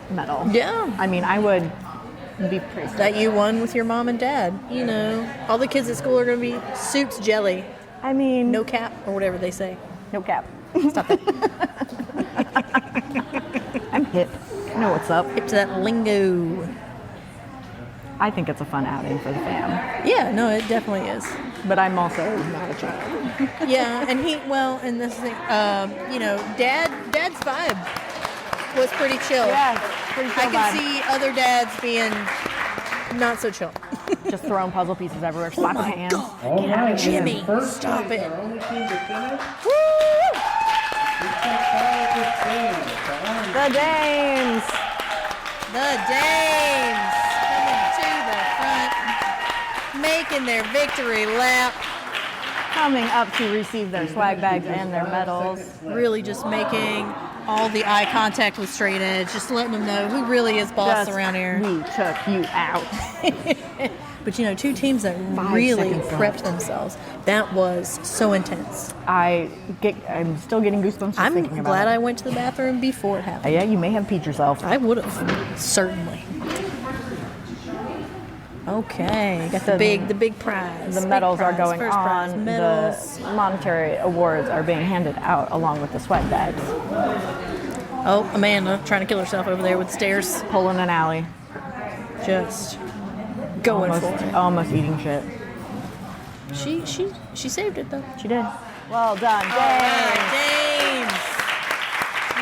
medal. Yeah. I mean, I would be pretty stoked. That you won with your mom and dad. You know, all the kids at school are going to be Soups Jelly. I mean... No cap, or whatever they say. No cap. Stop it. I'm hip. I know what's up. Hip to that lingo. I think it's a fun outing for the fam. Yeah, no, it definitely is. But I'm also not a child. Yeah, and and this thing, Dad's vibe was pretty chill. Yeah, pretty chill I can vibe. see other dads being not so chill. Just throwing puzzle pieces everywhere, slapping hands. All Get out right, of here. Jimmy, first stop place, it. Our only team to finish. Woo! The Dames. The Dames coming to the front, making their victory lap. Coming up to receive their swag bags and their medals. Really just making all the eye contact with straight edge, just letting them know who really is boss around here. We took you out. But two teams that 5 really seconds prepped left. themselves. That was so intense. I'm still getting goosebumps just thinking I'm about glad it. I went to the bathroom before it happened. Yeah, you may have peed yourself. I would have, certainly. Okay, got the big prize. The Big medals are prize, going first prize, on. medals. The monetary awards are being handed out along with the swag bags. Oh, Amanda trying to kill herself over there with the stairs. Pulling an alley. Just going for it. Almost eating shit. She saved it though. She did. Well done, Dames. All right, Dames.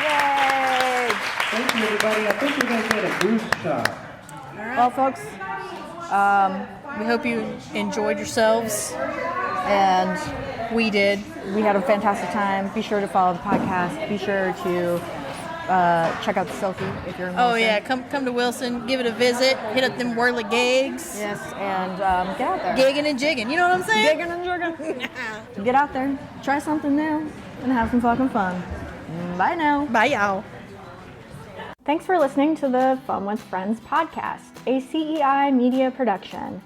Yay! Thank you, everybody. I think we're going to get a boost shot. Well, folks, we hope you enjoyed yourselves. and We did. we had a fantastic time. Be sure to follow the podcast. Be sure to check out the Selkie if you're in Wilson. Oh yeah, come to Wilson, give it a visit, hit up them whirly gigs. Yes, and get out there. Gigging and jigging, you know what I'm saying? Gigging and jigging. Get out there, try something new, and have some fucking fun. Bye now. Bye y'all. Thanks for listening to the Fun with Friends podcast, a CEI media production.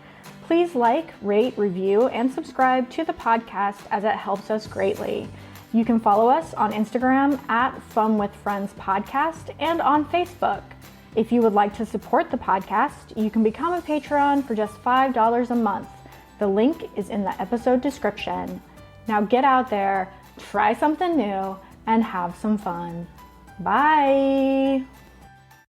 Please like, rate, review, and subscribe to the podcast as it helps us greatly. You can follow us on Instagram at Fun with Friends Podcast and on Facebook. If you would like to support the podcast, you can become a Patreon for just $5 a month. The link is in the episode description. Now get out there, try something new, and have some fun. Bye!